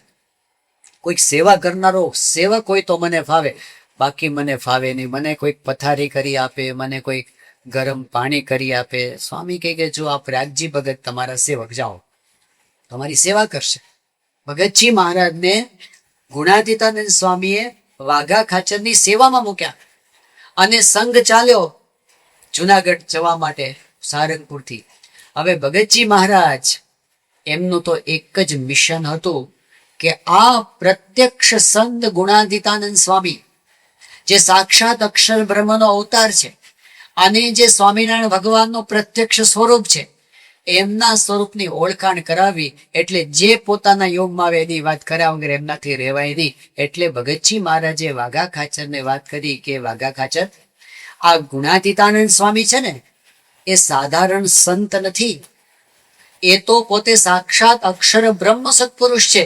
કોઈક સેવા કરનારો સેવક હોય તો મને ફાવે, બાકી મને ફાવે નહીં. મને કોઈક પથારી કરી આપે, મને કોઈક ગરમ પાણી કરી આપે. સ્વામી કહે કે જો આ પ્રાગજી ભગત તમારા સેવક, જાઓ, તમારી સેવા કરશે. ભગતજી મહારાજને ગુણાતીતાનંદ સ્વામીએ વાઘા ખાચરની સેવામાં મૂક્યા અને સંઘ ચાલ્યો જુનાગઢ જવા માટે સારંગપુરથી. હવે ભગતજી મહારાજ એમનું તો એક જ મિશન હતું કે આ પ્રત્યક્ષ સંત ગુણાતીતાનંદ સ્વામી જે સાક્ષાત અક્ષર બ્રહ્મનો અવતાર છે અને જે સ્વામિનારાયણ ભગવાનનું પ્રત્યક્ષ સ્વરૂપ છે, એમના સ્વરૂપની ઓળખાણ કરાવી. એટલે જે પોતાના યોગમાં આવે એની વાત કર્યા વગર એમનાથી રહેવાય નહીં. એટલે ભગતજી મહારાજે વાઘા ખાચરને વાત કરી કે વાઘા ખાચર, આ ગુણાતીતાનંદ સ્વામી છે ને, એ સાધારણ સંત નથી, એ તો પોતે સાક્ષાત અક્ષર બ્રહ્મ સત્પુરુષ છે.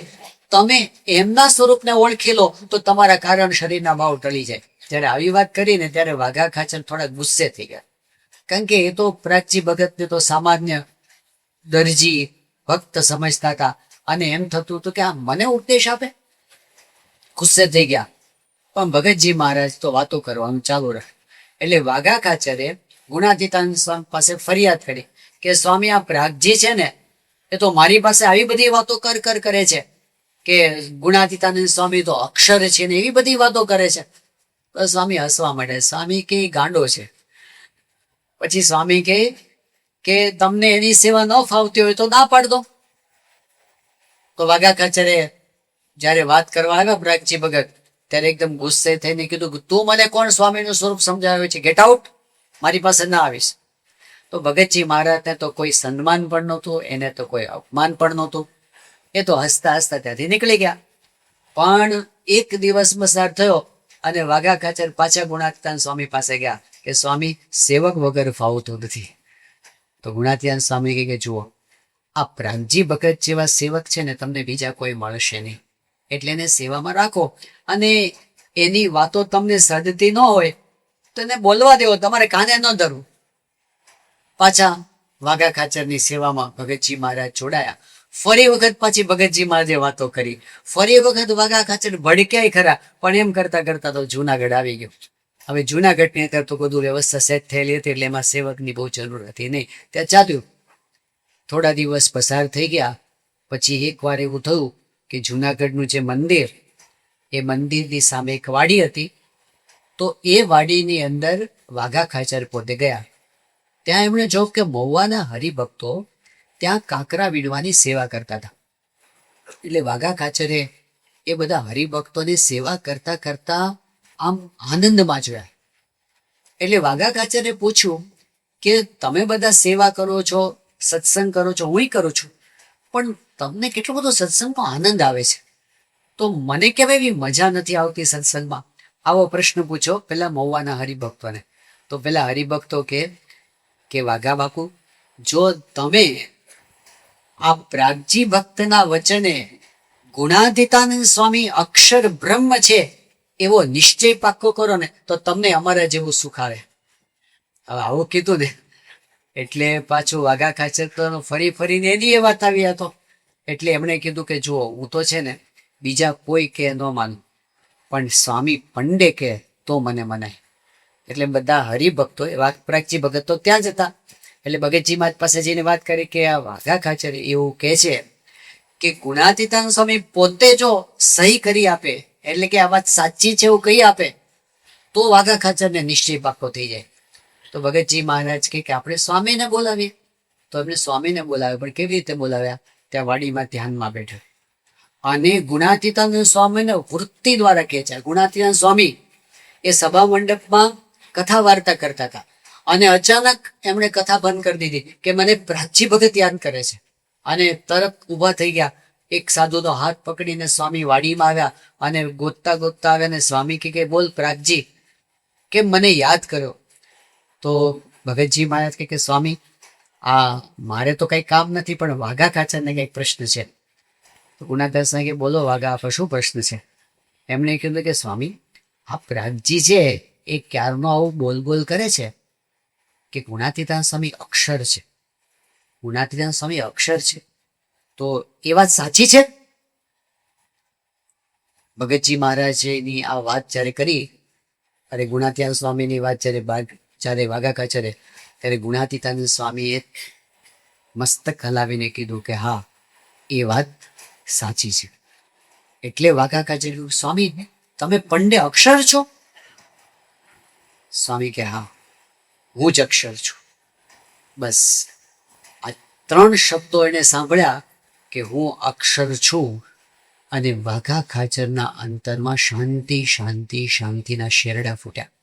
તમે એમના સ્વરૂપને ઓળખી લો તો તમારા કારણ શરીરના ભાવ ટળી જાય. જ્યારે આવી વાત કરીને ત્યારે વાઘા ખાચર થોડા ગુસ્સે થઈ ગયા, કારણ કે એ તો પ્રાગજી ભગતને તો સામાન્ય દરજી ભક્ત સમજતા હતા અને એમ થતું હતું કે આ મને ઉપદેશ આપે. ગુસ્સે થઈ ગયા. પણ ભગતજી મહારાજ તો વાતો કરવાનું ચાલુ રહે. એટલે વાઘા ખાચરે ગુણાતીતાનંદ સ્વામી પાસે ફરિયાદ કરી કે સ્વામી, આ પ્રાગજી છે ને, એ તો મારી પાસે આવી બધી વાતો કરે છે કે ગુણાતીતાનંદ સ્વામી તો અક્ષર છે ને એવી બધી વાતો કરે છે. તો સ્વામી હસવા માંડે. સ્વામી કે ગાંડો છે. પછી સ્વામી કે તમને એની સેવા ન ફાવતી હોય તો ના પાડ દો. તો વાઘા ખાચરે જયારે વાત કરવા આવ્યા પ્રાગજી ભગત, ત્યારે એકદમ ગુસ્સે થઈને કીધું કે તું મને કોણ સ્વામીનું સ્વરૂપ સમજાવે છે, ગેટ આઉટ, મારી પાસે ના આવીશ. તો ભગતજી મહારાજને તો કોઈ સન્માન પણ નહોતું, એને તો કોઈ અપમાન પણ નહોતું. એ તો હસતા હસતા ત્યાંથી નીકળી ગયા. પણ એક દિવસ પસાર થયો અને વાઘા ખાચર પાછા ગુણાતીતાનંદ સ્વામી પાસે ગયા કે સ્વામી, સેવક વગર ફાવતું નથી. તો ગુણાતીતાનંદ સ્વામી કહે કે જુઓ, આ પ્રાગજી ભગત જેવા સેવક છે ને તમને બીજા કોઈ મળશે નહીં, એટલે એને સેવામાં રાખો. અને એની વાતો તમને સદતી ન હોય તો એને બોલવા દેવો, તમારે કાને ન ધરવું. પાછા વાઘા ખાચરની સેવામાં ભગતજી મહારાજ જોડાયા. ફરી વખત પાછી ભગતજી મહારાજે વાતો કરી. ફરી વખત વાઘા ખાચર ભડક્યાય ખરા, પણ એમ કરતા કરતા તો જુનાગઢ આવી ગયો. હવે જુનાગઢની અંદર તો બધું વ્યવસ્થા સેટ થયેલી હતી, એટલે એમાં સેવકની બહુ જરૂર હતી નહીં. ત્યાં ચાલ્યું. થોડા દિવસ પસાર થઈ ગયા. પછી એકવાર એવું થયું કે જુનાગઢનું જે મંદિર, એ મંદિરની સામે એક વાડી હતી. તો એ વાડીની અંદર વાઘા ખાચર પોતે ગયા. ત્યાં એમણે જોયું કે મહુવાના હરિભક્તો ત્યાં કાંકરા વીણવાની સેવા કરતા હતા. એટલે વાઘા ખાચરે એ બધા હરિભક્તોની સેવા કરતા કરતા આમ આનંદમાં જોયા. એટલે વાઘા ખાચરે પૂછ્યું કે તમે બધા સેવા કરો છો, સત્સંગ કરો છો, હું કરું છું, પણ તમને કેટલો બધો સત્સંગનો આનંદ આવે છે, તો મને કેમ એવી મજા નથી આવતી સત્સંગમાં? આવો પ્રશ્ન પૂછો પેલા મહુવાના હરિભક્તોને. તો પેલા હરિભક્તો કે વાઘા બાપુ, જો તમે આ પ્રાગજી ભક્તના વચને ગુણાતીતાનંદ સ્વામી અક્ષર બ્રહ્મ છે એવો નિશ્ચય પાક્કો કરો ને, તો તમને અમારા જેવું સુખ આવે. હવે આવું કીધું ને એટલે પાછું વાઘા ખાચર તો ફરીને એની એ વાત આવી હતો. એટલે એમણે કીધું કે જુઓ, હું તો છે ને બીજા કોઈ કે ન માનું, પણ સ્વામી પંડે કે તો મને મનાય. એટલે બધા હરિભક્તો એવા પ્રાગજી ભગત તો ત્યાં જ હતા. એટલે ભગતજી મહારાજ પાસે જઈને વાત કરી કે આ વાઘા ખાચર એવું કહે છે કે ગુણાતીતાનંદ સ્વામી પોતે જો સહી કરી આપે, એટલે કે આ વાત સાચી છે એવું કહી આપે, તો વાઘા ખાચરને નિશ્ચય પાક્કો થઈ જાય. તો ભગતજી મહારાજ કે આપણે સ્વામીને બોલાવીએ. તો એમને સ્વામીને બોલાવ્યા. પણ કેવી રીતે બોલાવ્યા? ત્યાં વાડીમાં ધ્યાનમાં બેઠા અને ગુણાતીતાનંદ સ્વામીને વૃત્તિ દ્વારા કહે છે. ગુણાતીતાનંદ સ્વામી એ સભા મંડપમાં કથા વાર્તા કરતા હતા અને અચાનક એમણે કથા બંધ કરી દીધી કે મને પ્રાગજી ભગત યાદ કરે છે. અને તરત ઊભા થઈ ગયા. એક સાધુનો હાથ પકડીને સ્વામી વાડીમાં આવ્યા અને ગોતતા આવ્યા. અને સ્વામી કે બોલ પ્રાગજી, કેમ મને યાદ કર્યો? તો ભગતજી મહારાજ કે સ્વામી આ મારે તો કંઈ કામ નથી, પણ વાઘા કાચરને કંઈક પ્રશ્ન છે. તો ગુણાદાસ કે બોલો વાઘા, આપો શું પ્રશ્ન છે? એમણે કીધું કે સ્વામી, આ પ્રાગજી છે એ ક્યારનો આવું બોલ બોલ કરે છે કે ગુણાતીતાન સ્વામી અક્ષર છે, ગુણાતીતાન સ્વામી અક્ષર છે, તો એ વાત સાચી છે? ભગતજી મહારાજની આ વાત જ્યારે કરી, અરે ગુણાતીતાન સ્વામીની વાત જ્યારે વાઘા કાચરે, ત્યારે ગુણાતીતાનંદ સ્વામીએ મસ્તક હલાવીને કીધું કે હા, એ વાત સાચી છે. એટલે વાઘા કાચરે કીધું, સ્વામી તમે પંડે અક્ષર છો? સ્વામી કે હા, હું જ અક્ષર છું. બસ આ 3 શબ્દો એને સાંભળ્યા કે હું અક્ષર છું, અને વાઘા ખાચરના અંતરમાં શાંતિ શાંતિ શાંતિના શેરડા ફૂટ્યા.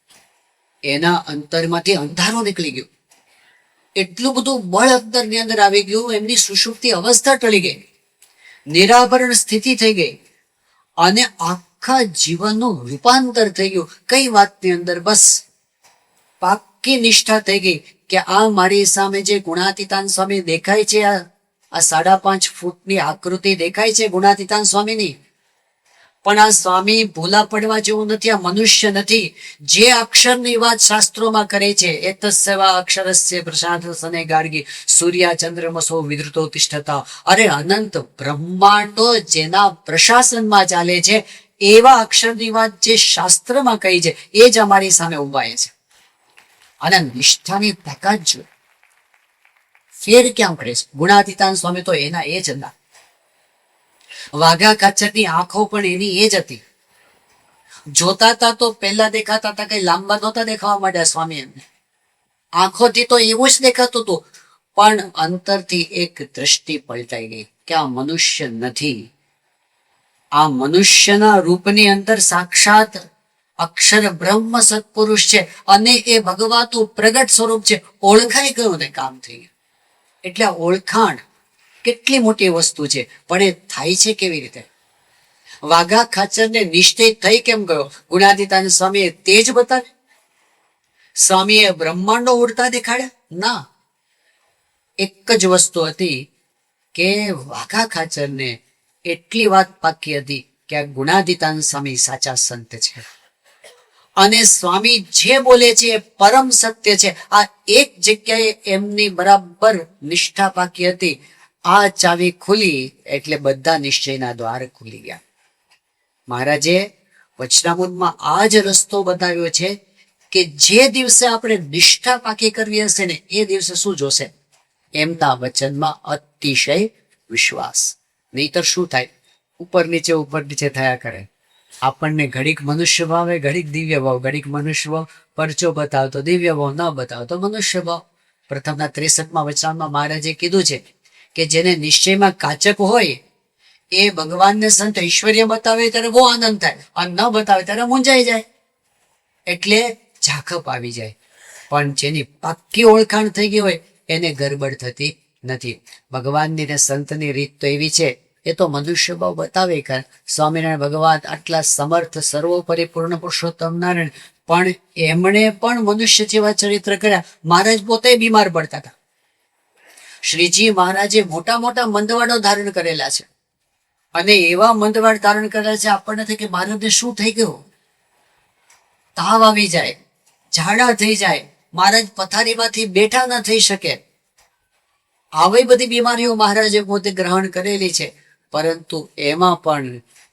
એના અંતરમાંથી અંધારો નીકળી ગયો. એટલું બધું બળ અંતરની અંદર આવી ગયું, એમની સુષુપ્તિ અવસ્થા ટળી ગઈ, નિરાભરણ સ્થિતિ થઈ ગઈ, અને આખા જીવનનું રૂપાંતર થઈ ગયું. કઈ વાતની અંદર? બસ પાક્કી નિષ્ઠા થઈ ગઈ કે આ મારી સામે જે ગુણાતીતાન સ્વામી દેખાય છે, આ 5.5 ફૂટની આકૃતિ દેખાય છે ગુણાતીતાન સ્વામીની, પણ આ સ્વામી ભૂલા પડવા જેવું નથી, આ મનુષ્ય નથી. જે અક્ષરની વાત શાસ્ત્રોમાં કરે છે, એતસ્સેવા અક્ષરસ્ય પ્રસાદસને ગાર્ગી સૂર્ય ચંદ્રમસો વિદ્રુતો તિષ્ઠતા, અરે અનંત બ્રહ્માંડો જેના પ્રશાસનમાં ચાલે છે, એવા અક્ષરની વાત જે શાસ્ત્રમાં કહી છે, એ જ અમારી સામે ઉભાય છે. અને નિષ્ઠાની તાકાત જો ફેર ક્યાં પડે છે? ગુણાતીતાન સ્વામી તો એના એ જ હતા. વાઘા કાચરની આંખો પણ એની એ જ હતી. જોતા હતા તો પહેલા દેખાતા હતા, કઈ લાંબા નહોતા દેખાવા માંડ્યા સ્વામી એમને. આંખોથી તો એવું જ દેખાતું હતું, પણ અંતરથી એક દ્રષ્ટિ પલટાઈ ગઈ કે આ મનુષ્ય નથી, આ મનુષ્યના રૂપની અંદર સાક્ષાત અક્ષર બ્રહ્મ સત્પુરુષ છે, અને એ ભગવાનનું પ્રગટ સ્વરૂપ છે. ઓળખાઈ ગયું ને કામ થઈ ગયું. એટલે ઓળખાણ કેટલી મોટી વસ્તુ છે, પણ એ થાય છે કેવી રીતે? વાઘા ખાચરને નિશ્ચય થઈ કેમ ગયો? ગુણાતીતાન સ્વામીએ તેજ બતાવે? સ્વામીએ બ્રહ્માંડો ઉડતા દેખાડ્યા? ના, એક જ વસ્તુ હતી કે વાઘા ખાચરને એટલી વાત પાકી હતી કે આ ગુણાતીતાન સ્વામી સાચા સંત છે, અને સ્વામી જે બોલે છે એ પરમ સત્ય છે. આ એક જગ્યાએ એમની બરાબર નિષ્ઠા પાકી હતી. આ ચાવી ખુલી એટલે બધા નિશ્ચયના દ્વાર ખુલી ગયા. મહારાજે વચનામૃતમાં આ જ રસ્તો બતાવ્યો છે કે જે દિવસે આપણે નિષ્ઠા પાકી કરવી હશે ને, એ દિવસે શું જોશે? એમના વચનમાં અતિશય વિશ્વાસ. નહીતર શું થાય? ઉપર નીચે થયા કરે. આપણને ઘડીક મનુષ્ય ભાવ, ઘડીક દિવ્ય ભાવ, ઘડીક મનુષ્ય ભાવ પરચો બતાવતો દિવ્ય ભાવ, ન બતાવતો મનુષ્ય ભાવ. પ્રથમના 63માં વચનામાં મહારાજે કીધું છે કે જેને નિશ્ચયમાં કાચક હોય એ ભગવાનને સંત ઐશ્વર્ય બતાવે ત્યારે બહુ આનંદ થાય, અને ન બતાવે ત્યારે મૂંઝાઈ જાય, એટલે ઝાખપ આવી જાય. પણ જેની પાક્કી ઓળખાણ થઈ ગઈ હોય એને ગરબડ થતી નથી. ભગવાનની ને સંતની રીત તો એવી છે, એ તો મનુષ્ય ભાવ બતાવે. સ્વામિનારાયણ ભગવાન આટલા સમર્થ સર્વોપરી પૂર્ણ પુરુષોત્તમ નારાયણ, પણ એમણે પણ મનુષ્ય જેવા ચરિત્ર કર્યા. મહારાજ પોતે બીમાર પડતા હતા. શ્રીજી મહારાજે મોટા મોટા મંદવાડો ધારણ કરેલા છે, અને એવા મંદવાડ ધારણ કરેલા છે, આપણને થાય કે મહારાજને શું થઈ ગયું? તાવ આવી જાય, ઝાડા થઈ જાય, મહારાજ પથારીમાંથી બેઠા ન થઈ શકે. આવી બધી બીમારીઓ મહારાજે પોતે ગ્રહણ કરેલી છે. પરંતુ એમાં પણ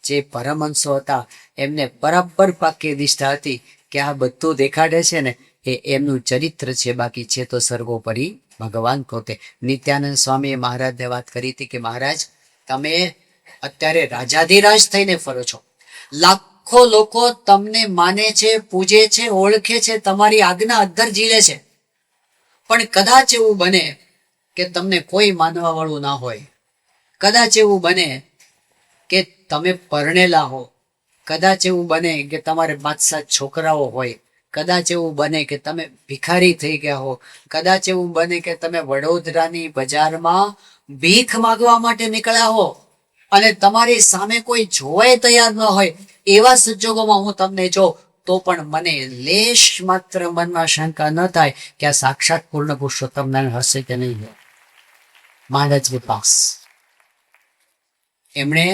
જે પરમહંસો હતા એમને બરાબર પાકી નિષ્ઠા હતી કે આ બધું દેખાડે છે ને એ એમનું ચરિત્ર છે, બાકી છે તો સર્વોપરી ભગવાન પોતે. નિત્યાનંદ સ્વામીએ મહારાજને વાત કરી હતી કે મહારાજ, તમે અત્યારે રાજાધિરાજ થઈને ફરો છો, લાખો લોકો તમને માને છે, પૂજે છે, ઓળખે છે, તમારી આજ્ઞા અદ્ધર ઝીલે છે, પણ કદાચ એવું બને કે તમને કોઈ માનવા વાળું ના હોય, કદાચ એવું બને કે તમે પરણેલા હો, કદાચ એવું બને કે તમારે 5-7 છોકરાઓ હોય, કદાચ એવું બને કે તમે ભિખારી થઈ ગયા હો, કદાચ એવું બને કે તમે વડોદરાની બજારમાં ભીખ માગવા માટે નીકળ્યા હો, અને તમારી સામે કોઈ જોવાય તૈયાર ન હોય, એવા સંજોગોમાં હું તમને જો તો પણ મને લેશ માત્ર મનમાં શંકા ન થાય કે આ સાક્ષાત પૂર્ણ પુરુષોત્તમ નારાયણ હશે કે નહીં. મહારાજની પાસ એમણે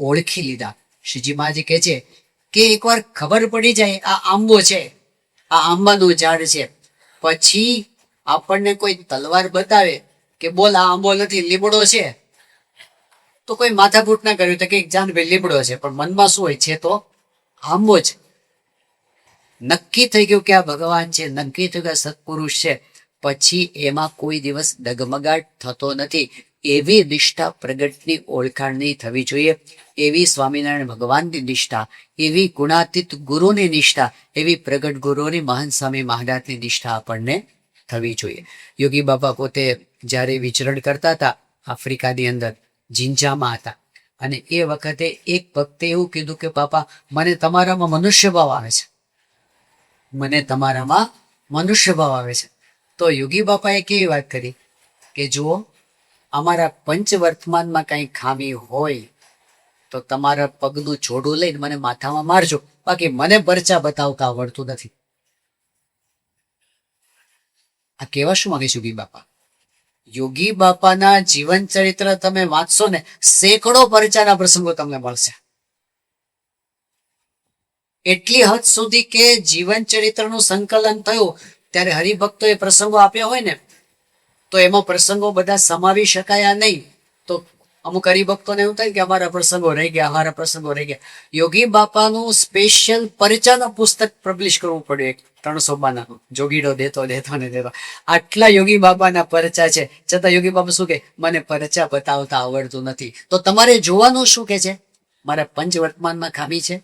ઓળખી લીધા. શ્રીજી મહારાજ કહે છે કે એકવાર ખબર પડી જાય આ આંબો છે, આ આંબાનું ઝાડ છે, પછી આપણને કોઈ તલવાર બતાવે કે બોલ આ આંબો નથી લીમડો છે, તો કોઈ માથાકૂટ ના કર્યું તો કે જાન ભાઈ લીમડો છે, પણ મનમાં શું હોય છે તો આંબો જ. નક્કી થઈ ગયું કે આ ભગવાન છે, નક્કી થયું કે આ સત્પુરુષ છે, પછી એમાં કોઈ દિવસ ડગમગાટ થતો નથી. એવી નિષ્ઠા પ્રગટની ઓળખાણની થવી જોઈએ, એવી સ્વામિનારાયણ ભગવાનની નિષ્ઠા, એવી ગુણાતીત ગુરુની નિષ્ઠા, એવી પ્રગટ ગુરુની મહાન સ્વામી મહારાજની નિષ્ઠા આપણને થવી જોઈએ. યોગી બાપા પોતે જ્યારે વિચરણ કરતા હતા આફ્રિકાની અંદર, જિંજામાં હતા, અને એ વખતે એક ભક્તે એવું કીધું કે બાપા મને તમારામાં મનુષ્ય ભાવ આવે છે, મને તમારામાં મનુષ્ય ભાવ આવે છે. તો યોગી બાપાએ કેવી વાત કરી કે જુઓ, અમારા પંચવર્તમાનમાં કંઈ ખામી હોય તો તમારા પગનું જોડું લઈને મને માથામાં મારજો, બાકી મને પરચા બતાવતા આવડતું નથી. આ કેવા શું માંગે છે યોગી બાપા? યોગી બાપાના જીવન ચરિત્ર તમે વાંચશો ને, સેંકડો પરચાના પ્રસંગો તમને મળશે. એટલી હદ સુધી કે જીવન ચરિત્રનું સંકલન થયું ત્યારે હરિભક્તોએ પ્રસંગો આપ્યા હોય ને, તો એમાં પ્રસંગો બધા સમાવી શકાયા નહીં. તો અમુક હરિભક્તોને એવું થાય કે અમારા પ્રસંગો રહી ગયા, અમારા પ્રસંગો રહી ગયા. યોગી બાપાનું સ્પેશિયલ પરિચાનું પુસ્તક પબ્લિશ કરવું પડ્યું, એક 300 પાનાનું, જોગીડો દેતો ને દેતો. આટલા યોગી બાપાના પરચા છે, છતાં યોગી બાપા શું કે મને પરચા બતાવતા આવડતું નથી. તો તમારે જોવાનું શું કે છે, મારા પંચવર્તમાનમાં ખામી છે.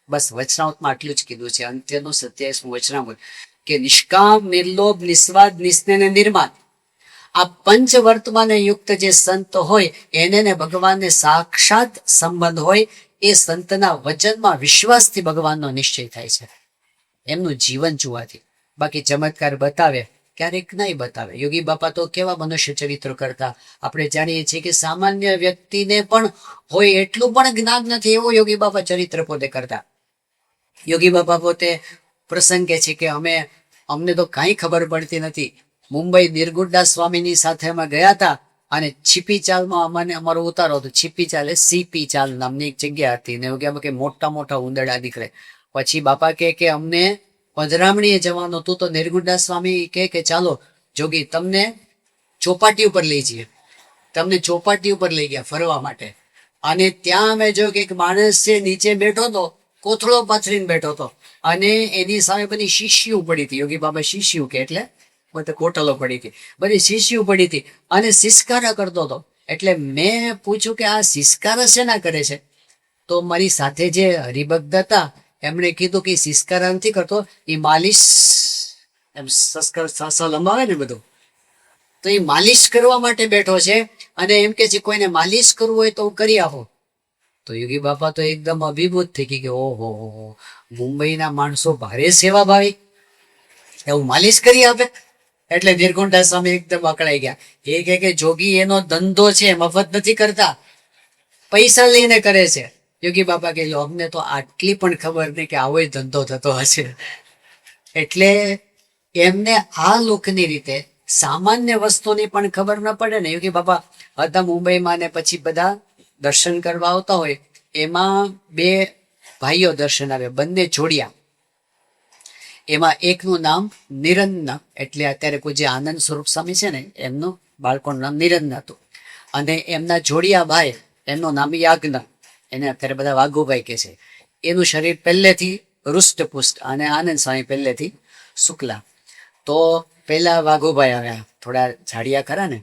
બસ વચનામૃતમાં આટલું જ કીધું છે, અંત્યનું 27મું વચનામૃત કે નિષ્કામ, નિર્લોભ, નિસ્વાદ, નિસ્નેહ ને નિર્માણ, આ પંચ વર્તમાને યુક્ત જે સંત હોય એને ને ભગવાનને સાક્ષાત સંબંધ હોય, એ સંતના વચનમાં વિશ્વાસથી ભગવાનનો નિશ્ચય થાય છે, એમનું જીવન જોવાથી. બાકી ચમત્કાર બતાવે ક્યારેક નહીં બતાવે. યોગી બાપા તો કેવા મનુષ્ય ચરિત્ર કરતા આપણે જાણીએ છીએ કે સામાન્ય વ્યક્તિને પણ હોય એટલું પણ જ્ઞાન નથી એવું યોગી બાપા ચરિત્ર પોતે કરતા. યોગી બાપા પોતે પ્રસંગે છે કે અમને તો કાંઈ ખબર પડતી નથી. મુંબઈ નિર્ગુણદાસ સ્વામીની સાથે અમે ગયા હતા, અને છીપી ચાલમાં અમને અમારો ઉતારો હતો. છીપી ચાલ સીપી ચાલ નામની એક જગ્યા હતી, ને એવું કે મોટા મોટા ઉંદરડા નીકળે. પછી બાપા કે અમને પધરામણીએ જવાનું હતું, તો નિર્ગુણદાસ સ્વામી કે ચાલો જોગી તમને ચોપાટી ઉપર લઈ જઈએ. તમને ચોપાટી ઉપર લઈ ગયા ફરવા માટે, અને ત્યાં અમે જો કે એક માણસ છે નીચે બેઠો હતો, કોથળો પાથરીને બેઠો હતો, અને એની સામે બધી શીશીઓ પડી હતી. યોગી બાબા શીશીઓ કે એટલે બધે કોટલો પડી હતી, બધી શીશીઓ પડી હતી, અને સિસકારા કરતો હતો. એટલે મેં પૂછ્યું કે આ સિસકારા શેના કરે છે? તો મારી સાથે જે હરિભક્ત હતા એમણે કીધું કે સિસકારા નથી કરતો, એ માલિશ, એમ સસકર લંબાવે ને બધું, તો એ માલિશ કરવા માટે બેઠો છે, અને એમ કે છે કોઈને માલિશ કરવું હોય તો હું કરી આપો. તો યોગી બાપા તો એકદમ અભિભૂત થઈ ગઈ કે ઓહો, મુંબઈના માણસો ભારે સેવાભાવી, એવું માલિશ કરી આપે. એટલે નિર્ગુણદાસ સ્વામી એકદમ અકળાઈ ગયા. એ કે જોગી એનો ધંધો છે, મફત નથી કરતા, પૈસા લઈને કરે છે. યોગી બાપા કે અમને તો આટલી પણ ખબર નહીં કે આવો ધંધો થતો હશે. એટલે એમને આ લોકની રીતે સામાન્ય વસ્તુની પણ ખબર ન પડે ને. યોગી બાપા હતા મુંબઈમાં, ને પછી બધા દર્શન કરવા આવતા હોય, એમાં 2 ભાઈઓ દર્શન આવે, બંને જોડિયા. એમાં એકનું નામ નિરંજન, એટલે અત્યારે કોઈ જે આનંદ સ્વરૂપ સ્વામી છે ને એમનું બાળકોનું નામ નિરંજન હતું, અને એમના જોડિયા ભાઈ એમનું નામ યાજ્ઞ, એને અત્યારે બધા વાઘુભાઈ કહે છે. એનું શરીર પહેલેથી રૂષ્ટપુષ્ટ, અને આનંદ સ્વામી પહેલેથી શુક્લા. તો પહેલા વાઘુભાઈ આવ્યા, થોડા ઝાડિયા ખરા ને,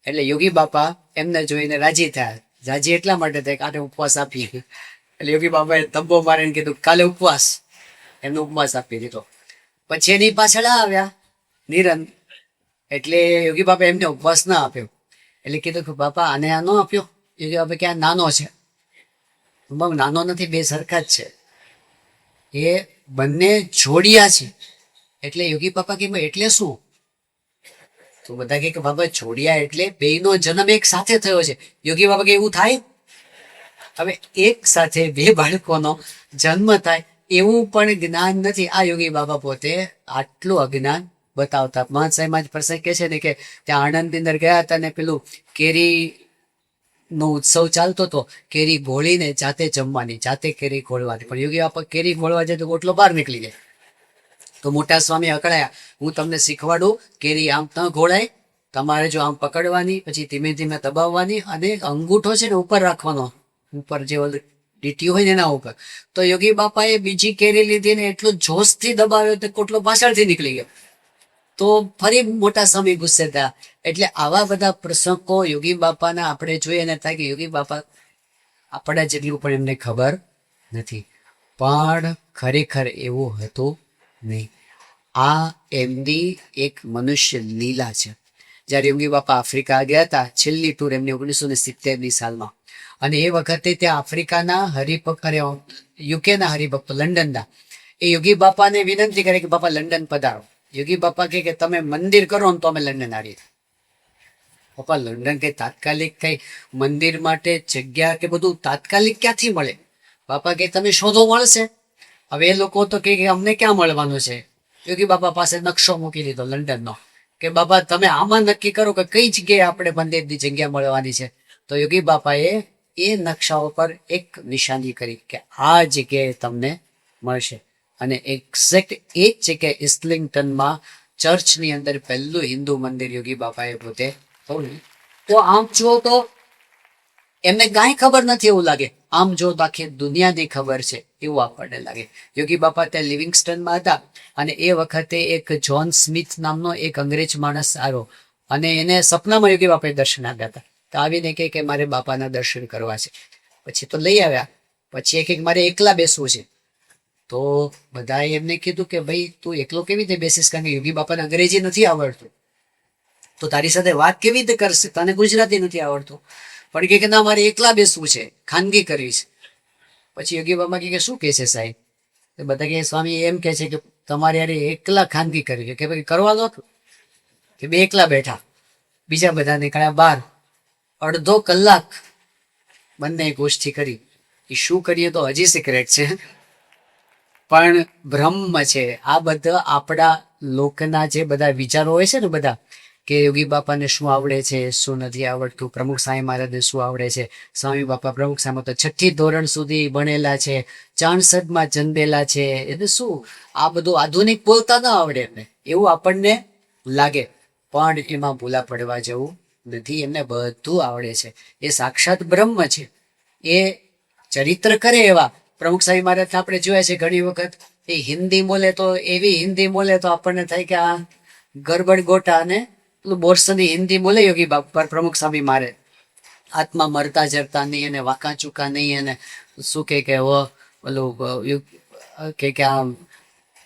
એટલે યોગી બાપા એમને જોઈને રાજી થયા. રાજી એટલા માટે થાય કે આને ઉપવાસ આપી. એટલે યોગી બાપાએ તબ્બો મારીને કીધું કાલે ઉપવાસ, એમનો ઉપવાસ આપી દીધો. પછી એની પાછળ આવ્યા નિરંજન, એટલે યોગી બાપા એમને ઉપવાસ ના આપ્યો. એટલે કીધું કે બાપા આને આ ન આપ્યો? યોગી બાપા કે આ નાનો છે. બહુ નાનો નથી, 2 સરખા જ છે, એ બંને જોડિયા છે. એટલે યોગી બાપા કે એટલે શું? તો બધા કે બાબા જોડિયા એટલે 2નો જન્મ એક સાથે થયો છે. યોગી બાબા કે એવું થાય? હવે એક સાથે 2 બાળકોનો જન્મ થાય એવું પણ જ્ઞાન નથી. આ યોગી બાબા પોતે આટલું અજ્ઞાન બતાવતા. મહંત સાહેબ જ પ્રસંગ કે છે ને કે ત્યાં આણંદની અંદર ગયા હતા ને પેલું કેરી નો ઉત્સવ ચાલતો હતો, કેરી ઘોળીને જાતે જમવાની, જાતે કેરી ઘોળવાની. પણ યોગી બાપા કેરી ઘોળવા જાય તો ઓટલો બહાર નીકળી જાય. તો મોટા સ્વામી અકળાયા, હું તમને શીખવાડું, કેરી આમ ન ઘોળાય, તમારે જો આમ પકડવાની, પછી ધીમે ધીમે દબાવવાની, અને અંગૂઠો છે ને ઉપર રાખવાનો, ઉપર જે ડીટી હોય ને એના ઉપર. તો યોગી બાપાએ બીજી કેરી લીધી ને એટલું જોશથી દબાવ્યો તો કોટલો પાછળથી નીકળી ગયો. તો ફરી મોટા સ્વામી ગુસ્સે થયા. એટલે આવા બધા પ્રસંગો યોગી બાપાના આપણે જોઈએ ને થાય કે યોગી બાપા આપણા જેટલું પણ એમને ખબર નથી, પણ ખરેખર એવું હતું નહીં. આ એમની એક મનુષ્ય લીલા છે. જ્યારે યોગી બાપા આફ્રિકા ગયા હતા, છેલ્લી ટૂર એમની 1970ની સાલમાં, અને એ વખતે ત્યાં આફ્રિકાના હરિભક્ત, યુકેના હરિભક્તો, લંડનના, એ યોગી બાપાને વિનંતી કરે કે બાપા લંડન પધારો. યોગી બાપા કહે કે તમે મંદિર કરો ને તો અમે લંડન આવીએ. બાપા લંડન કઈ તાત્કાલિક કઈ મંદિર માટે જગ્યા કે બધું તાત્કાલિક ક્યાંથી મળે? બાપા કે તમે શોધો, મળશે. હવે એ લોકો તો કે અમને ક્યાં મળવાનું છે. યોગી બાપા પાસે નકશો મૂકી દીધો લંડનનો કે બાપા તમે આમાં નક્કી કરો કે કઈ જગ્યાએ આપણે મંદિરની જગ્યા મળવાની છે. તો યોગી બાપાએ એ નકશાઓ પર એક નિશાની કરી કે આ જગ્યાએ તમને મળશે. અને એક્ઝેક્ટ એ જ જગ્યાએ ઇસ્લિંગ્ટનમાં ચર્ચની અંદર પહેલું હિન્દુ મંદિર યોગી બાપાએ પોતે તોડ્યું. તો આમ જુઓ તો એમને કાંઈ ખબર નથી એવું લાગે, આમ જો તો આખી દુનિયાની ખબર છે એવું આપણને લાગે. યોગી બાપા ત્યાં લિવિંગસ્ટનમાં હતા, અને એ વખતે એક જ્હોન સ્મિથ નામનો એક અંગ્રેજ માણસ આવ્યો, અને એને સપનામાં યોગી બાપાએ દર્શન આપ્યા હતા. તો આવીને કહે કે મારે બાપાના દર્શન કરવા છે. પછી તો લઈ આવ્યા. પછી એક મારે એકલા બેસવું છે. તો બધાએ એમને કીધું કે ભાઈ તું એકલો કેવી રીતે બેસીશ, કારણ કે યોગી બાપાને અંગ્રેજી નથી આવડતું, તો તારી સાથે વાત કેવી રીતે કરશે, તને ગુજરાતી નથી આવડતું. પણ કે ના મારે એકલા બેસવું છે, ખાનગી કરવી છે. પછી યોગી બાબા કે શું કહે છે સાહેબ? તો બધા કે સ્વામી એમ કહે છે કે તમારે યાર એકલા ખાનગી કરવી છે. કે ભાઈ કરવા દો. કે બે એકલા બેઠા, બીજા બધા નીકળ્યા બહાર. અડધો કલાક બંને ગોષ્ઠી કરી. એ શું કરીએ તો હજી સિક્રેટ છે, પણ બ્રહ્મ છે. આ બધા આપણા લોકના જે બધા વિચારો હોય છે ને, બધા કે યોગી બાપાને શું આવડે છે, શું નથી આવડતું, પ્રમુખ સ્વામી મહારાજને શું આવડે છે. સ્વામી બાપા પ્રમુખ સ્વામી તો 6ઠ્ઠી ધોરણ સુધી ભણેલા છે, 64માં જન્મેલા છે. એટલે શું આ બધું આધુનિક બોલતા ન આવડે એમને, એવું આપણને લાગે. પણ એમાં ભૂલા પડવા જેવું નથી. એમને બધું આવડે છે. એ સાક્ષાત બ્રહ્મ છે. એ ચરિત્ર કરે એવા પ્રમુખ સ્વામી મહારાજ આપણે જોયા છે ઘણી વખત. એ હિન્દી બોલે તો એવી હિન્દી બોલે તો આપણને થાય કે આ ગરબડ ગોટા, અને બોરસની હિન્દી બોલે યોગી બાપા પ્રમુખ સ્વામી મહારાજ. આત્મા મરતા જરતા નહીં, અને વાંકા ચૂકા નહીં, અને શું કે ઓલું કે આમ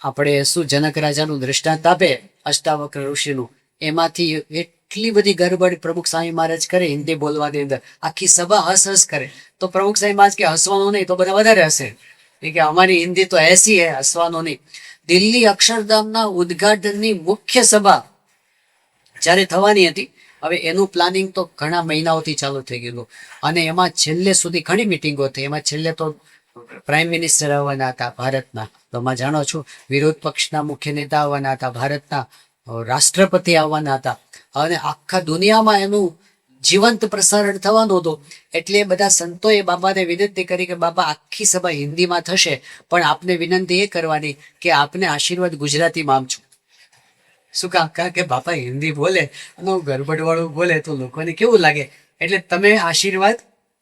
આપણે શું જનક રાજાનું દ્રષ્ટાંત આપે અષ્ટાવક્ર ઋષિનું, એમાંથી એટલી બધી ગરબડ પ્રમુખ સ્વામી મહારાજ કરે હિન્દી બોલવાની અંદર. આખી સભા હસ હસ કરે. તો પ્રમુખ સ્વામી મહારાજ કે હસવાનું નહીં, તો બધા વધારે હસે. કે અમારી હિન્દી તો એસી હે, હસવાનું નહીં. દિલ્હી અક્ષરધામના ઉદ્ઘાટનની મુખ્ય સભા જ્યારે થવાની હતી, હવે એનું પ્લાનિંગ તો ઘણા મહિનાઓથી ચાલુ થઈ ગયેલું, અને એમાં છેલ્લે સુધી ઘણી મિટિંગો થઈ. એમાં છેલ્લે તો પ્રાઇમ મિનિસ્ટર આવવાના હતા ભારતના, તમે જાણો છો, વિરોધ પક્ષના મુખ્ય નેતા આવવાના હતા, ભારતના રાષ્ટ્રપતિ આવવાના હતા, અને આખા દુનિયામાં એનું જીવંત પ્રસારણ થવાનું હતું. એટલે બધા સંતોએ બાપાને વિનંતી કરી કે બાપા આખી સભા હિન્દીમાં થશે, પણ આપને વિનંતી એ કરવાની કે આપને આશીર્વાદ ગુજરાતીમાં આપજો. શું કામ? કારણ કે બાપા હિન્દી બોલે અને ગરબડવાળું બોલે તો લોકોને કેવું લાગે. એટલે તમે આશીર્વાદ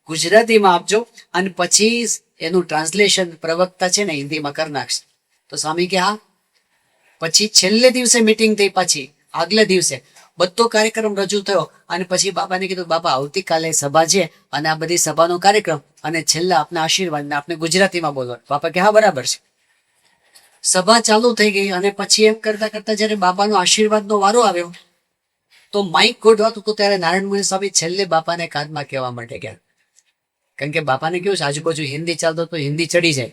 ગુજરાતીમાં આપજો, અને પછી એનું ટ્રાન્સલેશન પ્રવક્તા છે ને હિન્દીમાં કરી નાખશે. તો સ્વામી કે હા. પછી છેલ્લે દિવસે મિટિંગ થઈ, પાછી આગલે દિવસે બધો કાર્યક્રમ રજૂ થયો, અને પછી બાપાને કીધું બાપા આવતીકાલે સભા છે, અને આ બધી સભાનો કાર્યક્રમ, અને છેલ્લા આપના આશીર્વાદ ને આપણે ગુજરાતીમાં બોલવાનું. બાપા કે હા બરાબર છે. સભા ચાલુ થઈ ગઈ, અને પછી એમ કરતા કરતા જયારે બાપાનો આશીર્વાદનો વારો આવ્યો, તો માઇક ગોઠવાતું હતું. ત્યારે નારાયણ મુનિ સ્વામી છેલ્લે બાપાને કાનમાં કહેવા માટે ગયા, કારણ કે બાપાને કેવું છે આજુબાજુ હિન્દી ચાલતો તો હિન્દી ચડી જાય,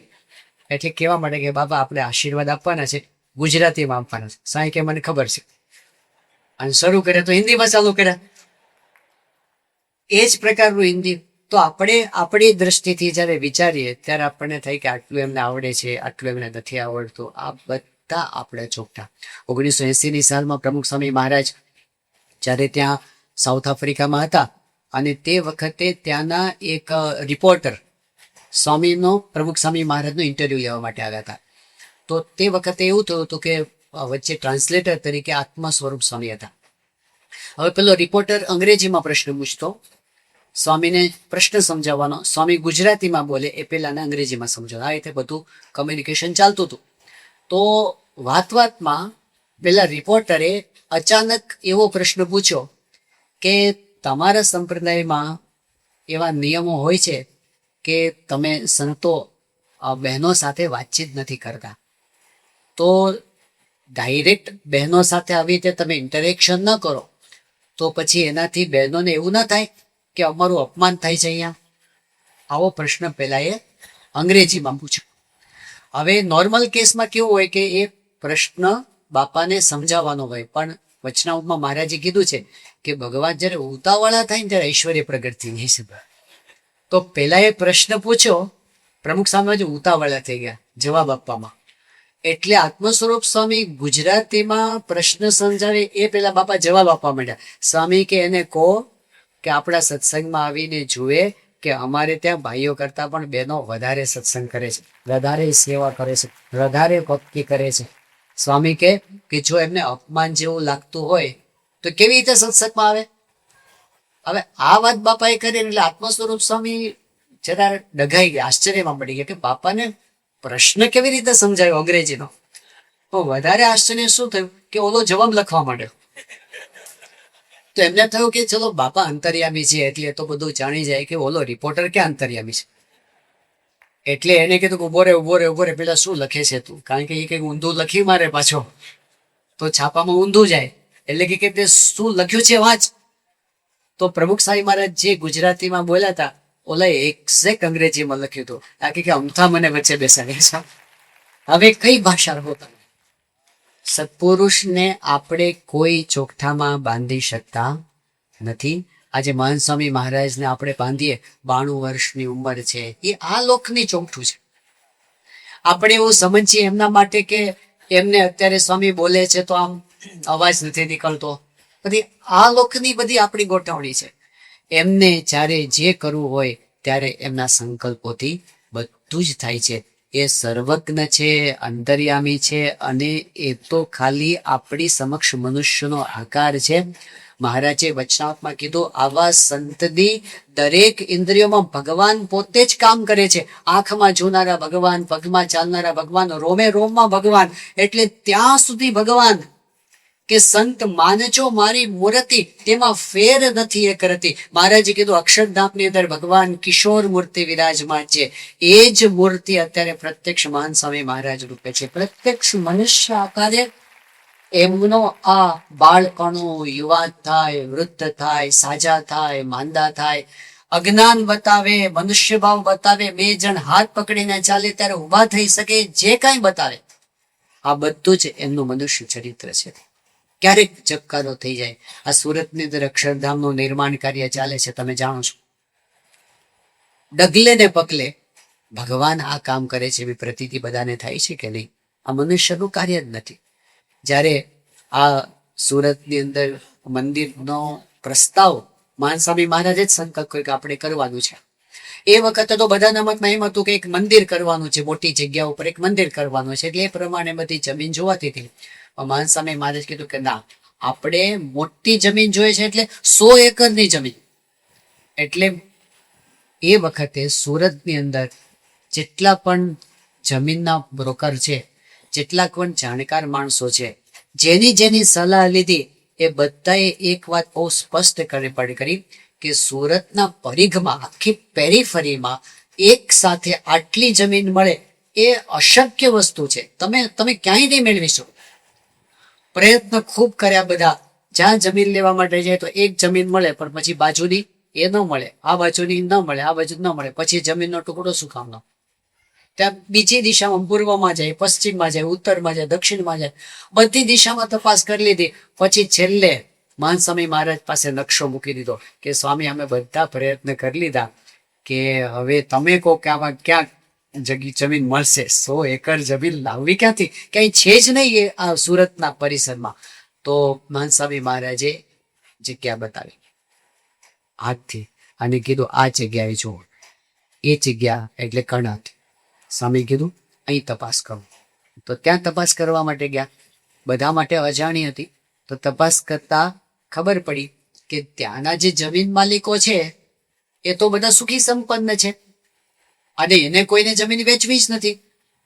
એટલે કહેવા માટે કે બાપા આપણે આશીર્વાદ આપવાના છે, ગુજરાતીમાં આપવાના છે. સાંઈ કે મને ખબર છે. અને શરૂ કરે તો હિન્દીમાં ચાલુ કર્યા, એ જ પ્રકારનું હિન્દી. તો આપણે આપણી દ્રષ્ટિથી જ્યારે વિચારીએ ત્યારે આપણને થાય કે આટલું એમને આવડે છે, આટલું એમને નથી આવડતું. આ બધા આપણે ચોકઠા. 1980ની સાલમાં પ્રમુખ સ્વામી મહારાજ જ્યારે ત્યાં સાઉથ આફ્રિકામાં હતા અને તે વખતે ત્યાંના એક રિપોર્ટર સ્વામીનો પ્રમુખ સ્વામી મહારાજનો ઇન્ટરવ્યૂ લેવા માટે આવ્યા હતા. તો તે વખતે એવું થયું હતું કે વચ્ચે ટ્રાન્સલેટર તરીકે આત્મા સ્વરૂપ સ્વામી હતા. હવે પેલો રિપોર્ટર અંગ્રેજીમાં પ્રશ્ન પૂછતો, સ્વામીને પ્રશ્ન સમજાવવાનો, સ્વામી ગુજરાતીમાં બોલે, એ પેલાને અંગ્રેજીમાં સમજાવવાનો. આ રીતે બધું કમ્યુનિકેશન ચાલતું હતું. તો વાતમાં પેલા રિપોર્ટરે અચાનક એવો પ્રશ્ન પૂછ્યો કે તમારા સંપ્રદાયમાં એવા નિયમો હોય છે કે તમે સંતો બહેનો સાથે વાતચીત નથી કરતા, તો ડાયરેક્ટ બહેનો સાથે આવી રીતે તમે ઇન્ટરેક્શન ન કરો તો પછી એનાથી બહેનોને એવું ના થાય કે અમારું અપમાન થાય છે અહીંયા? આવો પ્રશ્ન પહેલા એ અંગ્રેજીમાં પૂછ્યો. હવે નોર્મલ કેસમાં કેવું હોય કે એ પ્રશ્ન બાપાને સમજાવવાનો હોય, પણ વચનામૃતમાં મહારાજે કીધું છે કે ભગવાન જ્યારે ઉતાવળા થાય ને ત્યારે ઐશ્વર્ય પ્રગટ થઈ જાય છે. તો પહેલા એ પ્રશ્ન પૂછ્યો, પ્રમુખ સ્વામી જ ઉતાવળા થઈ ગયા જવાબ આપવામાં. એટલે આત્મ સ્વરૂપ સ્વામી ગુજરાતીમાં પ્રશ્ન સમજાવે એ પેલા બાપા જવાબ આપવા માંડ્યા. સ્વામી કે એને કહો કે આપણા સત્સંગમાં આવીને જુએ કે અમારે ત્યાં ભાઈઓ કરતા પણ બહેનો વધારે સત્સંગ કરે છે, વધારે સેવા કરે છે, વધારે ભક્તિ કરે છે. સ્વામી કે જો એમને અપમાન જેવું લાગતું હોય તો કેવી રીતે સત્સંગમાં આવે? હવે આ વાત બાપાએ કરી એટલે આત્મ સ્વરૂપ સ્વામી જરા ડઘાઈ ગયા, આશ્ચર્યમાં પડી ગયા કે બાપાને પ્રશ્ન કેવી રીતે સમજાયો અંગ્રેજીનો. તો વધારે આશ્ચર્ય શું થયું કે ઓલો જવાબ લખવા માંડ્યો. તો એમને થયું કે ચલો બાપા અંતર્યામી છે એટલે તો બધું જાણી જાય કે ઓલો રિપોર્ટર ક્યાં અંતર્યામી છે. એટલે એને કીધું કે ઉભો રે પેલા શું લખે છે તું, કારણ કે એ કંઈક ઊંધું લખી મારે પાછો તો છાપામાં ઊંધું જાય. એટલે કે તે શું લખ્યું છે વાંચ. તો પ્રમુખ સ્વામી મહારાજ જે ગુજરાતીમાં બોલ્યા હતા ઓલા એક્ઝેક્ટ અંગ્રેજીમાં લખ્યું હતું. આ કે અમથા મને વચ્ચે બેસાડે છે. હવે કઈ ભાષા રહો તમે? સત્પુરુષને આપણે કોઈ ચોકઠામાં બાંધી શકતા નથી. આજે મહાન સ્વામી મહારાજને આપણે બાંધીએ, 92 વર્ષની ઉંમર છે, એ આ લોકની ચોકઠું છે. આપણે એવું સમજીએ એમના માટે કે એમને અત્યારે સ્વામી બોલે છે તો આમ અવાજ નથી નીકળતો. બધી આ લોકની બધી આપણી ગોઠવણી છે. એમને જ્યારે જે કરવું હોય ત્યારે એમના સંકલ્પોથી બધું જ થાય છે. એ સર્વજ્ઞ છે, અંતર્યામી છે, અને એ તો ખાલી આપણી સમક્ષ મનુષ્યનો આકાર છે. મહારાજે વચનામૃતમાં કીધું આવા સંતની દરેક ઇન્દ્રિયોમાં ભગવાન પોતે જ કામ કરે છે. આંખમાં જોનારા ભગવાન, પગમાં ચાલનારા ભગવાન, રોમે રોમમાં ભગવાન. એટલે ત્યાં સુધી ભગવાન કે સંત માનજો મારી મૂર્તિ, તેમાં ફેર નથી એ કરતી. મહારાજે કીધું અક્ષરધામની અંદર ભગવાન કિશોર મૂર્તિ વિરાજમાન છે. એ જ મૂર્તિ અત્યારે પ્રત્યક્ષ મહાન સ્વામી મહારાજ રૂપે છે. પ્રત્યક્ષ મનુષ્ય આકારે એમનો આ બાળપણો, યુવાન થાય, વૃદ્ધ થાય, સાજા થાય, માંદા થાય, અજ્ઞાન બતાવે, મનુષ્ય ભાવ બતાવે, બે જણ હાથ પકડીને ચાલે ત્યારે ઊભા થઈ શકે, જે કાંઈ બતાવે આ બધું જ એમનું મનુષ્ય ચરિત્ર છે. ક્યારેક ચક્કારો થઈ જાય. આ સુરતની અંદર અક્ષરધામનું નિર્માણ કાર્ય ચાલે છે, તમે જાણો છો. ડગલે ને પગલે ભગવાન આ કામ કરે છે એવી પ્રતીતિ બધાને થાય છે કે નહીં? આ મનુષ્યનું કાર્ય જ નથી. જ્યારે આ સુરતની અંદર મંદિરનો પ્રસ્તાવ મહાન સ્વામી મહારાજે જ સંકલ્પ કર્યો કે આપણે કરવાનું છે. એ વખતે તો બધાના મતમાં એમ હતું કે એક મંદિર કરવાનું છે, મોટી જગ્યા ઉપર એક મંદિર કરવાનું છે. એટલે એ પ્રમાણે બધી જમીન જોવાતી હતી. મહાન સ્વામી મહારાજ કીધું કે ના, આપણે મોટી જમીન જોઈએ છે, એટલે 100 એકરની જમીન. એટલે એ વખતે સુરતની અંદર જેટલા પણ જમીનના બ્રોકર છે, જેટલા પણ જાણકાર માણસો છે, જેની સલાહ લીધી, એ બધાએ એક વાત બહુ સ્પષ્ટ કરી કે સુરતના પરિઘમાં, આખી પેરીફરીમાં એક સાથે આટલી જમીન મળે એ અશક્ય વસ્તુ છે. તમે ક્યાંય નહીં મેળવી શકો. પ્રયત્ન ખૂબ કર્યા બધા. જ્યાં જમીન લેવા માટે જાય તો એક જમીન મળે, પણ પછી બાજુની એ ન મળે, આ બાજુની ન મળે, આ બાજુ ન મળે, પછી જમીનનો ટુકડો શું કામનો? ત્યાં બીજી દિશામાં પૂર્વમાં જાય, પશ્ચિમમાં જાય, ઉત્તરમાં જાય, દક્ષિણમાં જાય, બધી દિશામાં તપાસ કરી લીધી. પછી છેલ્લે મહાન સ્વામી મહારાજ પાસે નકશો મૂકી દીધો કે સ્વામી અમે બધા પ્રયત્ન કરી લીધા, કે હવે તમે કહો કે આમાં ક્યાં જમીન મળશે, 100 એકર જમીન લાવવી ક્યાંથી, ક્યાંય છે જ નહીં એ આ સુરતના પરિસરમાં. તો મહાસ્વામી મહારાજે જગ્યા બતાવી હાથથી અને કીધું આ જગ્યાએ જુઓ. એ જગ્યા એટલે કર્ણાટ. સ્વામી કીધું અહીં તપાસ કરો. તો ત્યાં તપાસ કરવા માટે ગયા. બધા માટે અજાણી હતી. તો તપાસ કરતા ખબર પડી કે ત્યાંના જે જમીન માલિકો છે એ તો બધા સુખી સંપન્ન છે અને એને કોઈને જમીન વેચવી જ નથી.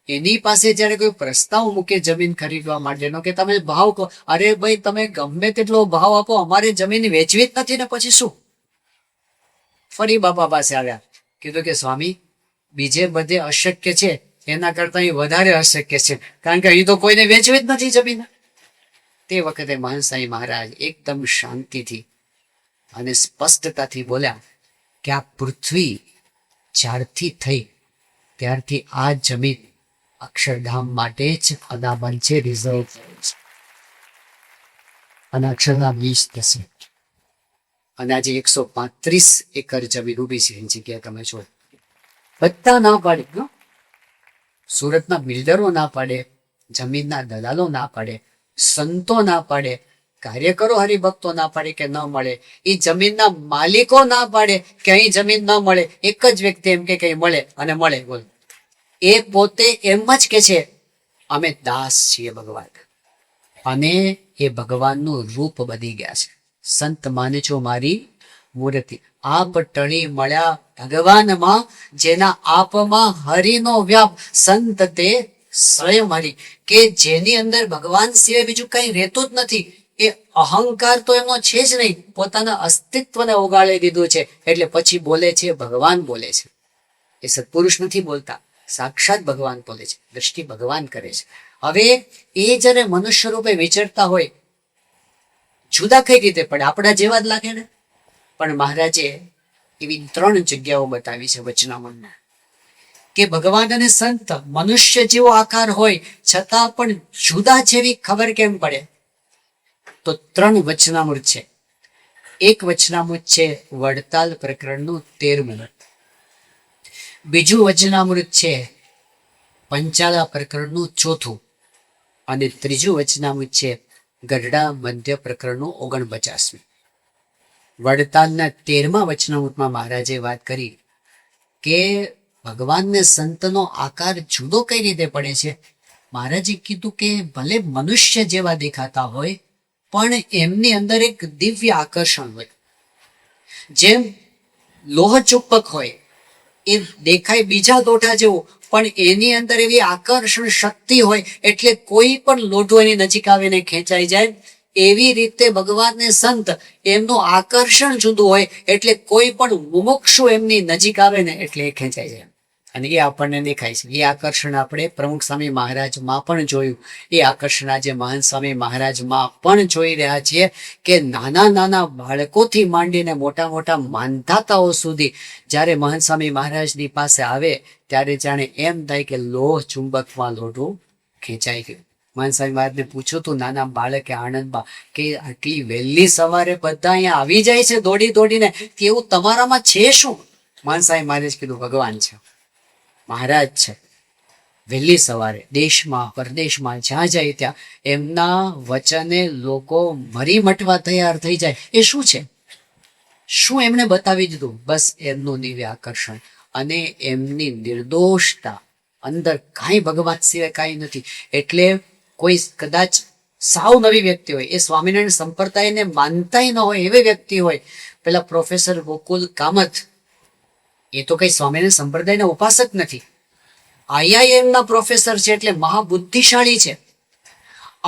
એની પાસે જયારે કોઈ પ્રસ્તાવ મૂકે જમીન ખરીદવા માટેનો કે તમે ભાવ કહો, અરે ભાઈ તમે ગમે તેટલો ભાવ આપો, અમારે જમીન વેચવી જ નથી ને પછી શું. ફરી બાપા પાસે આવ્યા, કીધું કે સ્વામી બીજે બધે અશક્ય છે એના કરતા અહીં વધારે અશક્ય છે, કારણ કે અહીં તો કોઈને વેચવી જ નથી જમીન. તે વખતે મહાસાઈ મહારાજ એકદમ શાંતિથી અને સ્પષ્ટતાથી બોલ્યા કે આ પૃથ્વી જ્યારથી થઈ ત્યારથી આ જમીન અક્ષરધામ માટે જ અનામત છે, રિઝર્વ છે. અને અક્ષરધામ 20 થશે અને આજે 135 એકર જમીન ઉભી છે. એની જગ્યાએ તમે જો બધા ના પાડે, સુરતના બિલ્ડરો ના પાડે, જમીનના દલાલો ના પાડે, સંતો ના પાડે, કાર્યકરો હરિભક્તો ના પાડે કે ન મળે, એ જમીનના માલિકો ના પાડે કે અહીં જમીન ન મળે. એક જ વ્યક્તિ એમ કે કઈ મળે અને મળે. બોલ, એ પોતે એમ જ કે છે અમે દાસ છીએ ભગવાન, અને એ ભગવાનનું રૂપ બની ગયા છે. સંત માને છો મારી મૂર્તિ. આપ ટળી મળ્યા ભગવાનમાં, જેના આપમાં હરિનો વ્યાપ, સંત તે સ્વયં હરિ. કે જેની અંદર ભગવાન સિવાય બીજું કઈ રહેતું જ નથી. એ અહંકાર તો એમનો છે જ નહીં, પોતાના અસ્તિત્વને ઓગાળી દીધું છે. એટલે પછી બોલે છે ભગવાન બોલે છે. એ સત્પુરુષ નથી બોલતા, સાક્ષાત ભગવાન બોલે છે, દ્રષ્ટિ ભગવાન કરે છે. હવે એ જયારે મનુષ્ય રૂપે વિચરતા હોય જુદા કઈ રીતે પડે, આપણા જેવા જ લાગે ને. પણ મહારાજે એવી 3 જગ્યાઓ બતાવી છે વચનામૃતમાં કે ભગવાન અને સંત મનુષ્ય જેવો આકાર હોય છતાં પણ જુદા જેવી ખબર કેમ પડે. તો 3 વચનામૃત છે. એક વચનામૃત છે વડતાલ પ્રકરણનું 13મું, બીજું વચનામૃત છે પંચાલા પ્રકરણનું 4થું, અને ત્રીજું વચનામૃત છે ગઢડા મધ્ય પ્રકરણનું 49મું. વડતાલના 13મા વચનામૃતમાં મહારાજે વાત કરી કે ભગવાનને સંતનો આકાર જુદો કઈ રીતે પડે છે. મહારાજે કીધું કે ભલે મનુષ્ય જેવા દેખાતા હોય પણ એમની અંદર એક દિવ્ય આકર્ષણ હોય. જેમ લોહ ચુંબક હોય, એ દેખાય બીજા લોઢા જેવું, પણ એની અંદર એવી આકર્ષણ શક્તિ હોય એટલે કોઈ પણ લોઢો એની નજીક આવીને ખેંચાઈ જાય. એવી રીતે ભગવાન ને સંત એમનું આકર્ષણ જુદું હોય એટલે કોઈ પણ મુમુક્ષુ એમની નજીક આવે ને એટલે એ ખેંચાઈ જાય. અને એ આપણને દેખાય છે. એ આકર્ષણ આપણે પ્રમુખ સ્વામી મહારાજમાં પણ જોયું. એ આકર્ષણ આજે મહાન સ્વામી મહારાજમાં પણ જોઈ રહ્યા છીએ કે નાના નાના બાળકોથી માંડીને મોટા મોટા માનધાતાઓ સુધી જ્યારે મહાન સ્વામી મહારાજની પાસે આવે ત્યારે જાણે એમ થાય કે લોહ ચુંબકમાં લોઢું ખેંચાઈ ગયું. મહાન સ્વામી મહારાજને પૂછ્યું તું નાના બાળકે આણંદમાં કે આટલી વહેલી સવારે બધા અહીંયા આવી જાય છે દોડી દોડીને, કે એવું તમારામાં છે શું? મહાન સ્વામી મહારાજ કીધું ભગવાન છે, મહારાજ છે. વહેલી સવારે દેશમાં પરદેશમાં જ્યાં જાય ત્યાં એમના વચને લોકો મરી મટવા તૈયાર થઈ જાય. એ શું છે? શું એમણે બતાવી દીધું? બસ એમનું દિવ્ય આકર્ષણ અને એમની નિર્દોષતા. અંદર કાંઈ ભગવાન સિવાય કાંઈ નથી. એટલે કોઈ કદાચ સાવ નવી વ્યક્તિ હોય, એ સ્વામિનારાયણ સંપ્રદાયને માનતાય ન હોય એવી વ્યક્તિ હોય. પેલા પ્રોફેસર ગોકુલ કામત, એ તો કઈ સ્વામિનારાયણ સંપ્રદાયના ઉપાસક નથી, IIM ના પ્રોફેસર છે, એટલે મહાબુદ્ધિશાળી છે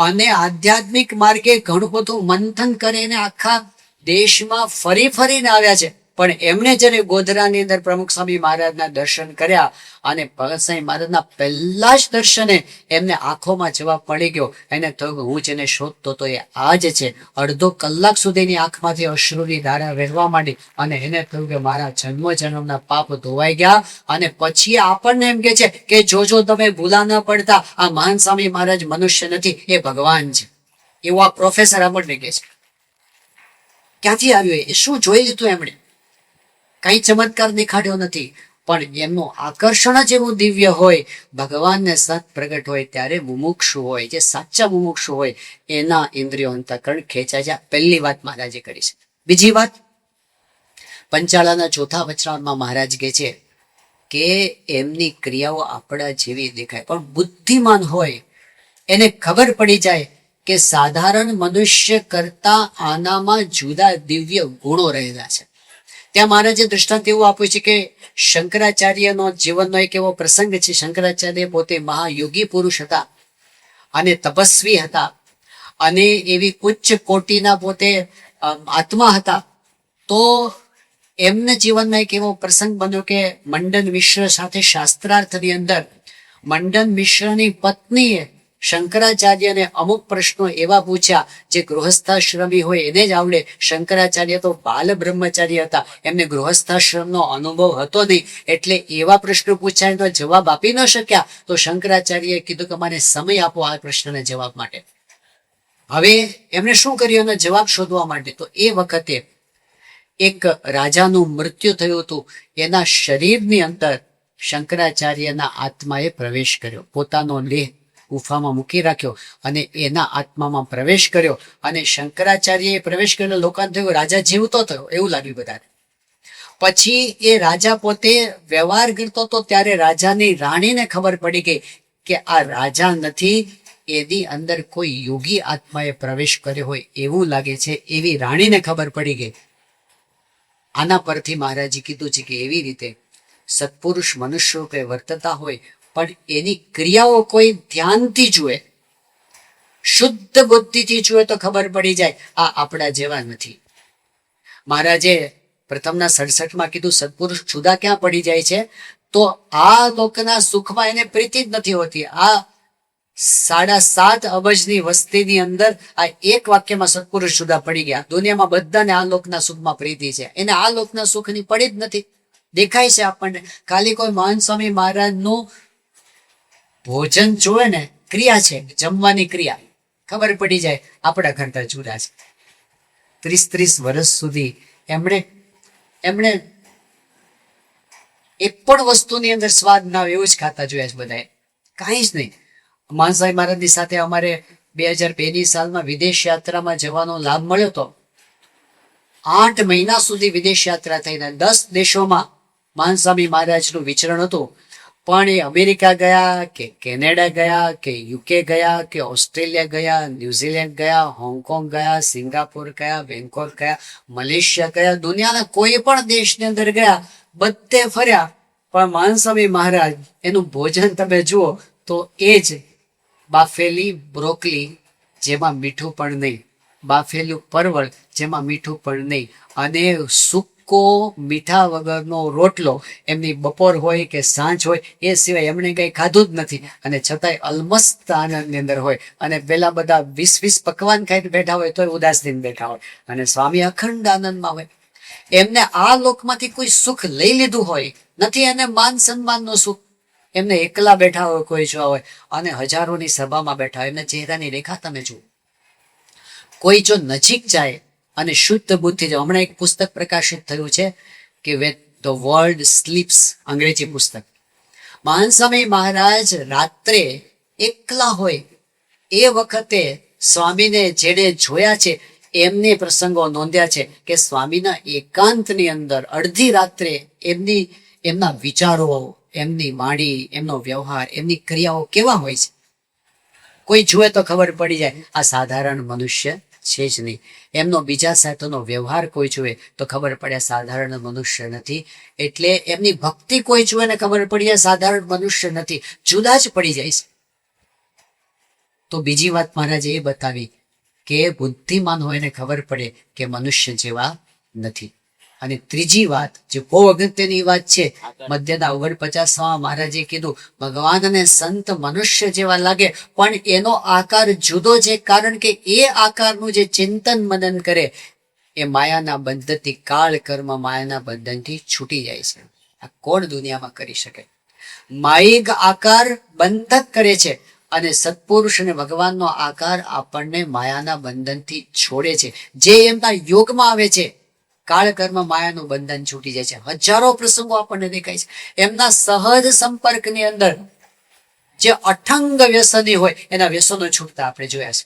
અને આધ્યાત્મિક માર્ગે ઘણું બધું મંથન કરીને આખા દેશમાં ફરી ફરીને આવ્યા છે. પણ એમણે જ્યારે ગોધરાની અંદર પ્રમુખ સ્વામી મહારાજના દર્શન કર્યા અને ભગત સ્વામી મહારાજના પહેલા જ દર્શને એમને આંખોમાં જવાબ મળી ગયો. એને થયું કે હું જેને શોધતો તો એ આ જ છે. અડધો કલાક સુધીની આંખમાંથી અશ્રુની ધારા વહેવા માંડી અને એને થયું કે મારા જન્મ જન્મના પાપ ધોવાઈ ગયા. અને પછી આપણને એમ કે છે કે જોજો તમે ભૂલા ન પડતા, આ મહાન સ્વામી મહારાજ મનુષ્ય નથી, એ ભગવાન છે. એવું આ પ્રોફેસર આપણને કે છે. ક્યાંથી આવ્યું? એ શું જોઈ લીધું એમણે? કઈ ચમત્કાર દેખાડ્યો નથી, પણ એમનું આકર્ષણ જ એવું દિવ્ય હોય, ભગવાનને સત પ્રગટ હોય ત્યારે મુમુક્ષુ હોય, જે સાચા મુમુક્ષુ હોય એના ઇન્દ્રિયો અંતઃકરણ ખેંચાય છે. પહેલી વાત મહારાજે કરી છે. બીજી વાત, પંચાળાના ચોથા વચનામાં મહારાજ કહે છે કે એમની ક્રિયાઓ આપણા જેવી દેખાય, પણ બુદ્ધિમાન હોય એને ખબર પડી જાય કે સાધારણ મનુષ્ય કરતા આનામાં જુદા દિવ્ય ગુણો રહેલા છે. ત્યાં મહારાજે દૃષ્ટાંત એવું આપ્યું છે કે શંકરાચાર્યનો જીવનનો એક એવો પ્રસંગ છે. શંકરાચાર્ય પોતે મહાયોગી પુરુષ હતા અને તપસ્વી હતા અને એવી ઉચ્ચ કોટીના પોતે આત્મા હતા. તો એમને જીવનમાં એક એવો પ્રસંગ બન્યો કે મંડન મિશ્ર સાથે શાસ્ત્રાર્થની અંદર મંડન મિશ્રની પત્નીએ શંકરાચાર્યને અમુક પ્રશ્નો એવા પૂછ્યા જે ગૃહસ્થાશ્રમી હોય એને જ આવડે. શંકરાચાર્ય તો બાલ બ્રહ્મચારી હતા, એમને ગૃહસ્થાશ્રમનો અનુભવ હતો નહીં, એટલે એવા પ્રશ્નો પૂછ્યા તો જવાબ આપી ન શક્યા. તો શંકરાચાર્યએ કીધું કે મને સમય આપો આ પ્રશ્નને જવાબ માટે. હવે એમણે શું કર્યું એનો જવાબ શોધવા માટે? તો એ વખતે એક રાજાનું મૃત્યુ થયું હતું, એના શરીરની અંદર શંકરાચાર્યના આત્માએ પ્રવેશ કર્યો, પોતાનો દેહ ગુફામાં મૂકી રાખ્યો અને એના આત્મામાં પ્રવેશ કર્યો. અને શંકરાચાર્યએ પ્રવેશ કર્યો, લોકોને થયું રાજા જીવતો થયો એવું લાગ્યું બધાને. પછી એ રાજા પોતે વ્યવહાર કરતો હતો ત્યારે રાજાની રાણીને ખબર પડી ગઈ કે આ રાજા નથી, એની અંદર કોઈ યોગી આત્માએ પ્રવેશ કર્યો હોય એવું લાગે છે. એવી રાણીને ખબર પડી ગઈ. આના પરથી મહારાજે કીધું છે કે એવી રીતે સત્પુરુષ મનુષ્ય રૂપે વર્તતા હોય પણ એની ક્રિયાઓ કોઈ ધ્યાનથી જુએ, શુદ્ધ બુદ્ધિથી જુએ તો ખબર પડી જાય આ આપણા જેવા નથી. મહારાજે પ્રથમના 67માં કીધું સત્પુરુષ જુદા ક્યાં પડી જાય છે? તો આ લોકના સુખમાં એને પ્રીતિ જ નથી હોતી. આ 7.5 અબજની વસ્તીની અંદર આ એક વાક્યમાં સત્પુરુષ જુદા પડી ગયા. દુનિયામાં બધાને આ લોકના સુખમાં પ્રીતિ છે, એને આ લોકના સુખની પડી જ નથી. દેખાય છે આપણને. ખાલી કોઈ મહાન સ્વામી મહારાજનું ભોજન જોવે ને, ક્રિયા છે જમવાની ક્રિયા, ખબર પડી જાય આપણા કરતા જુદા છે. 30 વર્ષ સુધી એમણે એક પણ વસ્તુની અંદર સ્વાદ ના આવે એવું જ ખાતા જોયા છે બધાએ, કાંઈ જ નહીં. માનસાઈ મહારાજની સાથે અમારે 2002ની સાલમાં વિદેશ યાત્રામાં જવાનો લાભ મળ્યો હતો. 8 મહિના સુધી વિદેશ યાત્રા થઈને 10 દેશોમાં માનસ્વામી મહારાજનું વિચરણ હતું. પણ એ અમેરિકા ગયા કે કેનેડા ગયા કે યુકે ગયા કે ઓસ્ટ્રેલિયા ગયા, ન્યુઝીલેન્ડ ગયા, હોંગકોંગ ગયા, સિંગાપોર ગયા, બેંકોક ગયા, મલેશિયા ગયા, દુનિયાના કોઈ પણ દેશની અંદર ગયા, બધે ફર્યા. પણ માનસ્વામી મહારાજ એનું ભોજન તમે જુઓ તો એ જ બાફેલી બ્રોકલી જેમાં મીઠું પણ નહીં, બાફેલું પરવળ જેમાં મીઠું પણ નહીં, અને સૂકો મીઠા વગરનો રોટલો એમની બપોર હોય કે સાંજ હોય એ સિવાય એમણે કંઈ ખાધું જ નથી. અને છતાંય અલમસ્ત આનંદની અંદર હોય. અને પેલા બધા 20 પકવાન ખાઈને બેઠા હોય તોય ઉદાસ થઈને બેઠા હોય, અને સ્વામી અખંડ આનંદમાં હોય. એમને આ લોકમાંથી કોઈ સુખ લઈ લીધું હોય નથી, એને માન સન્માનનું સુખ. એમને એકલા બેઠા હોય કોઈ જો હોય અને હજારોની સભામાં બેઠા હોય, એમના ચહેરાની રેખા તમે જુઓ. કોઈ જો નજીક જાય અને શુદ્ધ બુદ્ધિ જાય. હમણાં એક પુસ્તક પ્રકાશિત થયું છે કે વેન ધ વર્લ્ડ સ્લીપ્સ, અંગ્રેજી પુસ્તક. મહાન સ્વામી મહારાજ રાત્રે એકલા હોય એ વખતે સ્વામીને જેને જોયા છે એમને પ્રસંગો નોંધ્યા છે કે સ્વામીના એકાંતની અંદર અડધી રાત્રે એમના વિચારો, એમની વાણી, એમનો વ્યવહાર, એમની ક્રિયાઓ કેવા હોય છે. કોઈ જુએ તો ખબર પડી જાય આ સાધારણ મનુષ્ય છે જ નહીં. એમનો બીજા સાથેનો વ્યવહાર કોઈ જુએ તો ખબર પડે સાધારણ મનુષ્ય નથી. એટલે એમની ભક્તિ કોઈ જુએ ને ખબર પડી જાય સાધારણ મનુષ્ય નથી, જુદા જ પડી જાય છે. તો બીજી વાત મહારાજે એ બતાવી કે બુદ્ધિમાન હોય ને ખબર પડે કે મનુષ્ય જેવા નથી. અને ત્રીજી વાત જે બહુ અગત્યની વાત છે, મધ્યના 49માં મહારાજે કીધું ભગવાન અને સંત મનુષ્ય જેવા લાગે પણ એનો આકાર જુદો છે, કારણ કે એ આકારનું જે ચિંતન મનન કરે એ માયાના બંધનથી, કાળ કર્મ માયાના બંધનથી છૂટી જાય છે. આ કોણ દુનિયામાં કરી શકે? માયિક આકાર બંધક કરે છે અને સત્પુરુષ અને ભગવાનનો આકાર આપણને માયાના બંધનથી છોડે છે. જે એમના યોગમાં આવે છે, કાળકર્મ માયાનું બંધન છૂટી જાય છે. હજારો પ્રસંગો આપણને દેખાય છે. એમના સહજ સંપર્કની અંદર જે અઠંગ વ્યસની હોય એના વ્યસનો છૂટતા આપણે જોયા છે.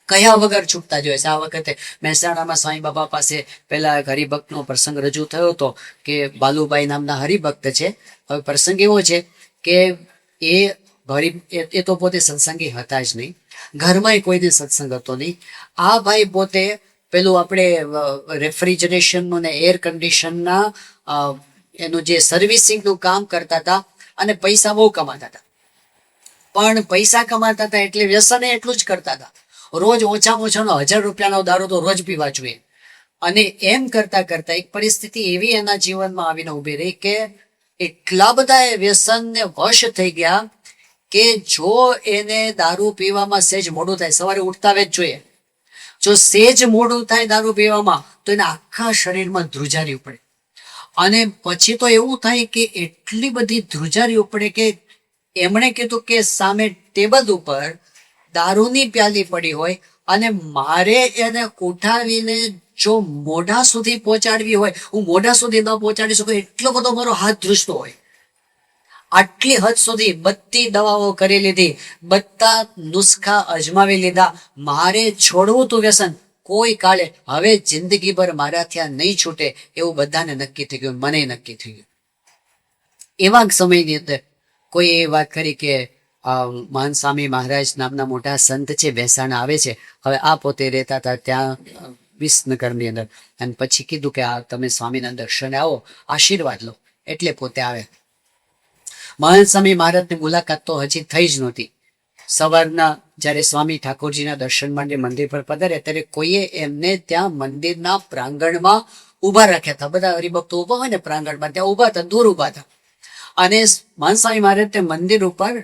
કયા વગર છૂટતા જોયા છે. આ વખતે મહેસાણામાં સાંઈ બાબા પાસે પેલા હરિભક્તનો પ્રસંગ રજૂ થયો હતો કે બાલુભાઈ નામના હરિભક્ત છે. હવે પ્રસંગ એવો છે કે એ તો પોતે સત્સંગી હતા જ નહીં, ઘરમાં કોઈને સત્સંગ હતો નહીં. આ ભાઈ પોતે પેલું આપણે રેફ્રિજરેશનનું ને એર કન્ડિશનના એનું જે સર્વિસિંગનું કામ કરતા હતા અને પૈસા બહુ કમાતા હતા. પણ પૈસા કમાતા હતા એટલે વ્યસન એટલું જ કરતા હતા. રોજ ઓછામાં ઓછાનો 1000 રૂપિયાનો દારૂ તો રોજ પીવા જોઈએ. અને એમ કરતા કરતા એક પરિસ્થિતિ એવી એના જીવનમાં આવીને ઉભી રહી કે એટલા બધા એ વ્યસનને વશ થઈ ગયા કે જો એને દારૂ પીવામાં સહેજ મોડું થાય, સવારે ઉઠતા જ જોઈએ, જો સહેજ મોડું થાય દારૂ પીવામાં તો એના આખા શરીરમાં ધ્રુજારી ઉપડે. અને પછી તો એવું થાય કે એટલી બધી ધ્રુજારી ઉપડે કે એમણે કીધું કે સામે ટેબલ ઉપર દારૂની પ્યાલી પડી હોય અને મારે એને ઉઠાવીને જો મોઢા સુધી પહોંચાડવી હોય, હું મોઢા સુધી ન પહોંચાડી શકું એટલો બધો મારો હાથ ધ્રુજતો હોય. આટલી હદ સુધી બધી દવાઓ કરી લીધી, બધા નુસ્ખા અજમાવી લીધા, મારે છોડવું તું વ્યસન કોઈ કાળે, હવે જિંદગીભર મારાથી આ નહીં છૂટે એવું બધાને નક્કી થઈ ગયું, મને નક્કી થઈ ગયું. એવા સમયની અંદર કોઈ એ વાત કરી કે મહાન સ્વામી મહારાજ નામના મોટા સંત છે, મહેસાણા આવે છે. હવે આ પોતે રહેતા હતા ત્યાં વિસનગરની અંદર. અને પછી કીધું કે આ તમે સ્વામીના દર્શને આવો, આશીર્વાદ લો. એટલે પોતે આવે. મહાન સ્વામી મહારાજની મુલાકાત તો હજી થઈ જ નહોતી. સવારના જ્યારે સ્વામી ઠાકોરજીના દર્શન માટે મંદિર પર પધાર્યા ત્યારે કોઈએ એમને ત્યાં મંદિરના પ્રાંગણમાં ઊભા રાખ્યા હતા. બધા હરિભક્તો ઊભા હોય ને પ્રાંગણમાં, ત્યાં ઊભા હતા, દૂર ઊભા હતા. અને મહાન સ્વામી મહારાજ તે મંદિર ઉપર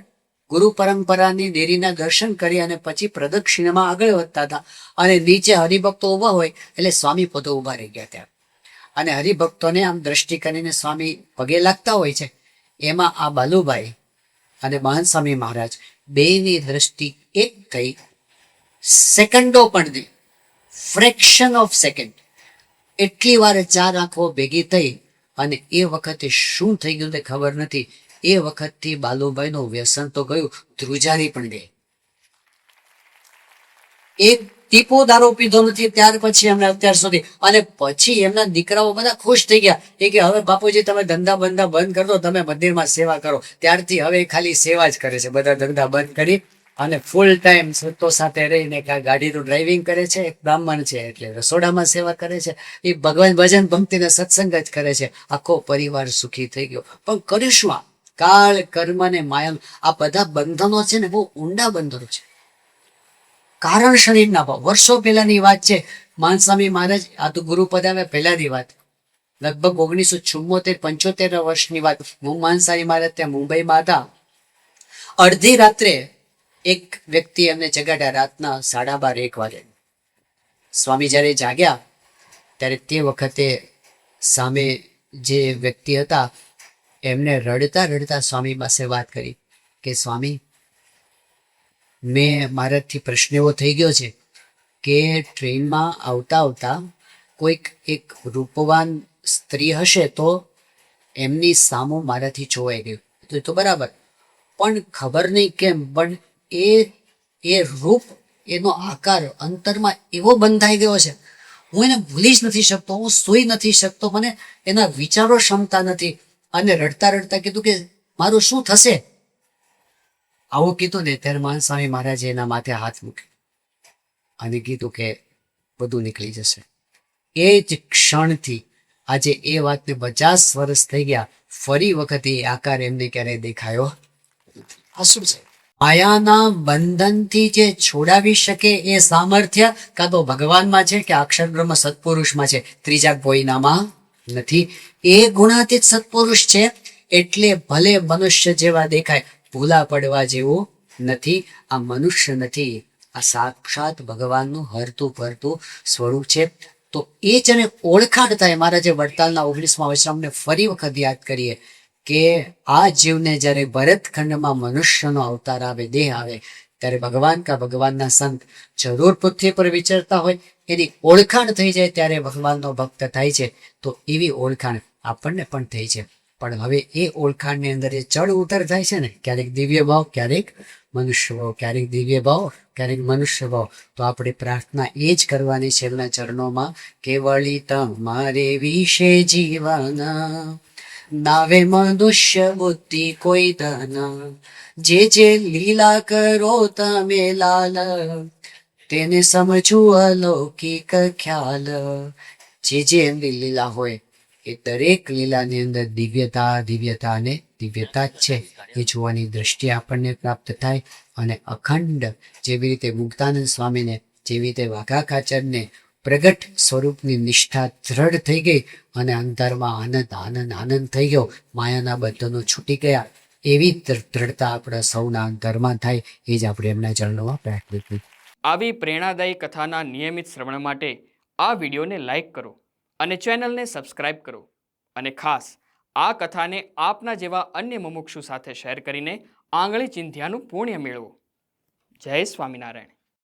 ગુરુ પરંપરાની દેરીના દર્શન કરી અને પછી પ્રદક્ષિણામાં આગળ વધતા હતા. અને નીચે હરિભક્તો ઊભા હોય એટલે સ્વામી પોતે ઊભા રહી ગયા ત્યાં. અને હરિભક્તોને આમ દ્રષ્ટિ કરીને સ્વામી પગે લાગતા હોય છે. એમાં આ બાલુભાઈ અને મહાન સ્વામી મહારાજ બેની દ્રષ્ટિ એક થઈ. સેકન્ડો પણ નહીં, ફ્રેક્શન ઓફ સેકન્ડ એટલી વાર ચાર આંખો ભેગી થઈ. અને એ વખતે શું થઈ ગયું તે ખબર નથી. એ વખતથી બાલુભાઈનું વ્યસન તો ગયું, ધ્રુજારી પણ ગઈ. એક ટીપો દારૂ પીધો નથી ત્યાર પછી એમને અત્યાર સુધી. અને પછી એમના દીકરાઓ બધા ખુશ થઈ ગયા. એ કે હવે બાપુજી તમે ધંધા બંધા બંધ કરી દો, તમે મંદિરમાં સેવા કરો. ત્યારથી હવે ખાલી સેવા જ કરે છે. બધા ધંધા બંધ કરી અને ફૂલ ટાઈમ સંતો સાથે રહીને ગાડીનું ડ્રાઇવિંગ કરે છે. એક બ્રાહ્મણ છે એટલે રસોડામાં સેવા કરે છે. એ ભગવાન ભજન ભક્તિને સત્સંગ જ કરે છે. આખો પરિવાર સુખી થઈ ગયો. પણ કર્યું શું? કાળ કર્મ ને માયા, આ બધા બંધનો છે ને બહુ ઊંડા બંધનો છે. કારણ શરીરના ભાવ. વર્ષો પહેલાની વાત છે. મહાન સ્વામી મહારાજ, આ તો ગુરુપદ આવે પહેલાની વાત, લગભગ 1974-75 વર્ષની વાત. મહાન સ્વામી મહારાજ ત્યાં મુંબઈમાં હતા. અડધી રાત્રે એક વ્યક્તિ એમને જગાડ્યા, રાતના 12:30-1 વાગે. સ્વામી જ્યારે જાગ્યા ત્યારે તે વખતે સામે જે વ્યક્તિ હતા એમને રડતા રડતા સ્વામી પાસે વાત કરી કે સ્વામી, મારાથી પ્રશ્ન એવો થઈ ગયો છે કે ટ્રેનમાં આવતા આવતા કોઈક એક રૂપવાન સ્ત્રી હશે તો એમની સામું મારાથી જોવાઈ ગયું. તો એ તો બરાબર, પણ ખબર નહીં કેમ પણ એ રૂપ, એનો આકાર અંતરમાં એવો બંધાઈ ગયો છે, હું એને ભૂલી જ નથી શકતો, હું સૂઈ નથી શકતો, મને એના વિચારો ક્ષમતા નથી. અને રડતા રડતા કીધું કે મારું શું થશે? આવું કીધું ને ત્યારે મહાન સ્વામી મહારાજે એના માથે હાથ મૂક્યો અને કીધું કે બધું નીકળી જશે. એ જ ક્ષણથી આજે એ વાતને 50 વર્ષ થઈ ગયા, ફરી વખત એ આકાર એમને ક્યારેય દેખાયો. આ શું છે? માયાના બંધનથી જે છોડાવી શકે એ સામર્થ્ય કાં તો ભગવાનમાં છે કે અક્ષર બ્રહ્મ સત્પુરુષમાં છે, ત્રીજા કોઈનામાં નથી. એ ગુણાતીત સત્પુરુષ છે એટલે ભલે મનુષ્ય જેવા દેખાય, ભૂલા પડવા જેવું નથી. આ મનુષ્ય નથી, આ સાક્ષાત ભગવાનનું હરતું ફરતું સ્વરૂપ છે. તો એ જેને ઓળખાણ થાય, મારા જે વડતાલના 19મા વચનામને ફરી વખત યાદ કરીએ કે આ જીવને જ્યારે ભરતખંડમાં મનુષ્યનો અવતાર આવે, દેહ આવે, ત્યારે ભગવાન કા ભગવાનના સંત જરૂર પૃથ્વી પર વિચરતા હોય, એની ઓળખાણ થઈ જાય ત્યારે ભગવાનનો ભક્ત થાય છે. તો એવી ઓળખાણ આપણને પણ થઈ છે. પણ હવે એ ઓળખાણની અંદર જે ચડ ઉતર થાય છે ને, ક્યારેક દિવ્ય ભાવ, ક્યારેક મનુષ્ય ભાવ, ક્યારેક દિવ્ય ભાવ, ક્યારેક મનુષ્ય ભાવ. તો આપણે પ્રાર્થના એ જ કરવાની છે એમના ચરણોમાં, કેવળી તમારે વિશે જીવન, નાવે મનુષ્ય બુદ્ધિ કોઈ ધન, જે લીલા કરો તમે લાલ, તેને સમજવું અલૌકિક ખ્યાલ. જે એમની લીલા હોય એ દરેક લીલાની અંદર દિવ્યતા અને દિવ્યતા જ છે. એ જોવાની દ્રષ્ટિ આપણને પ્રાપ્ત થાય. અને અખંડ જેવી રીતે મુક્તાનંદ સ્વામીને, જેવી રીતે વાઘા ખાચરને પ્રગટ સ્વરૂપની નિષ્ઠા દ્રઢ થઈ ગઈ અને અંતરમાં આનંદ થઈ ગયો, માયાના બંધનો છૂટી ગયા, એવી દ્રઢતા આપણા સૌના અંતરમાં થાય. એ જ આપણે એમના ચરણોમાં પ્રાર્થના. આવી પ્રેરણાદાયી કથાના નિયમિત શ્રવણ માટે આ વિડીયોને લાઈક કરો અને ચેનલને સબસ્ક્રાઇબ કરો. અને ખાસ આ કથાને આપના જેવા અન્ય મુમુક્ષુ સાથે શેર કરીને આંગળી ચિંધ્યાનું પુણ્ય મેળવો. જય સ્વામિનારાયણ.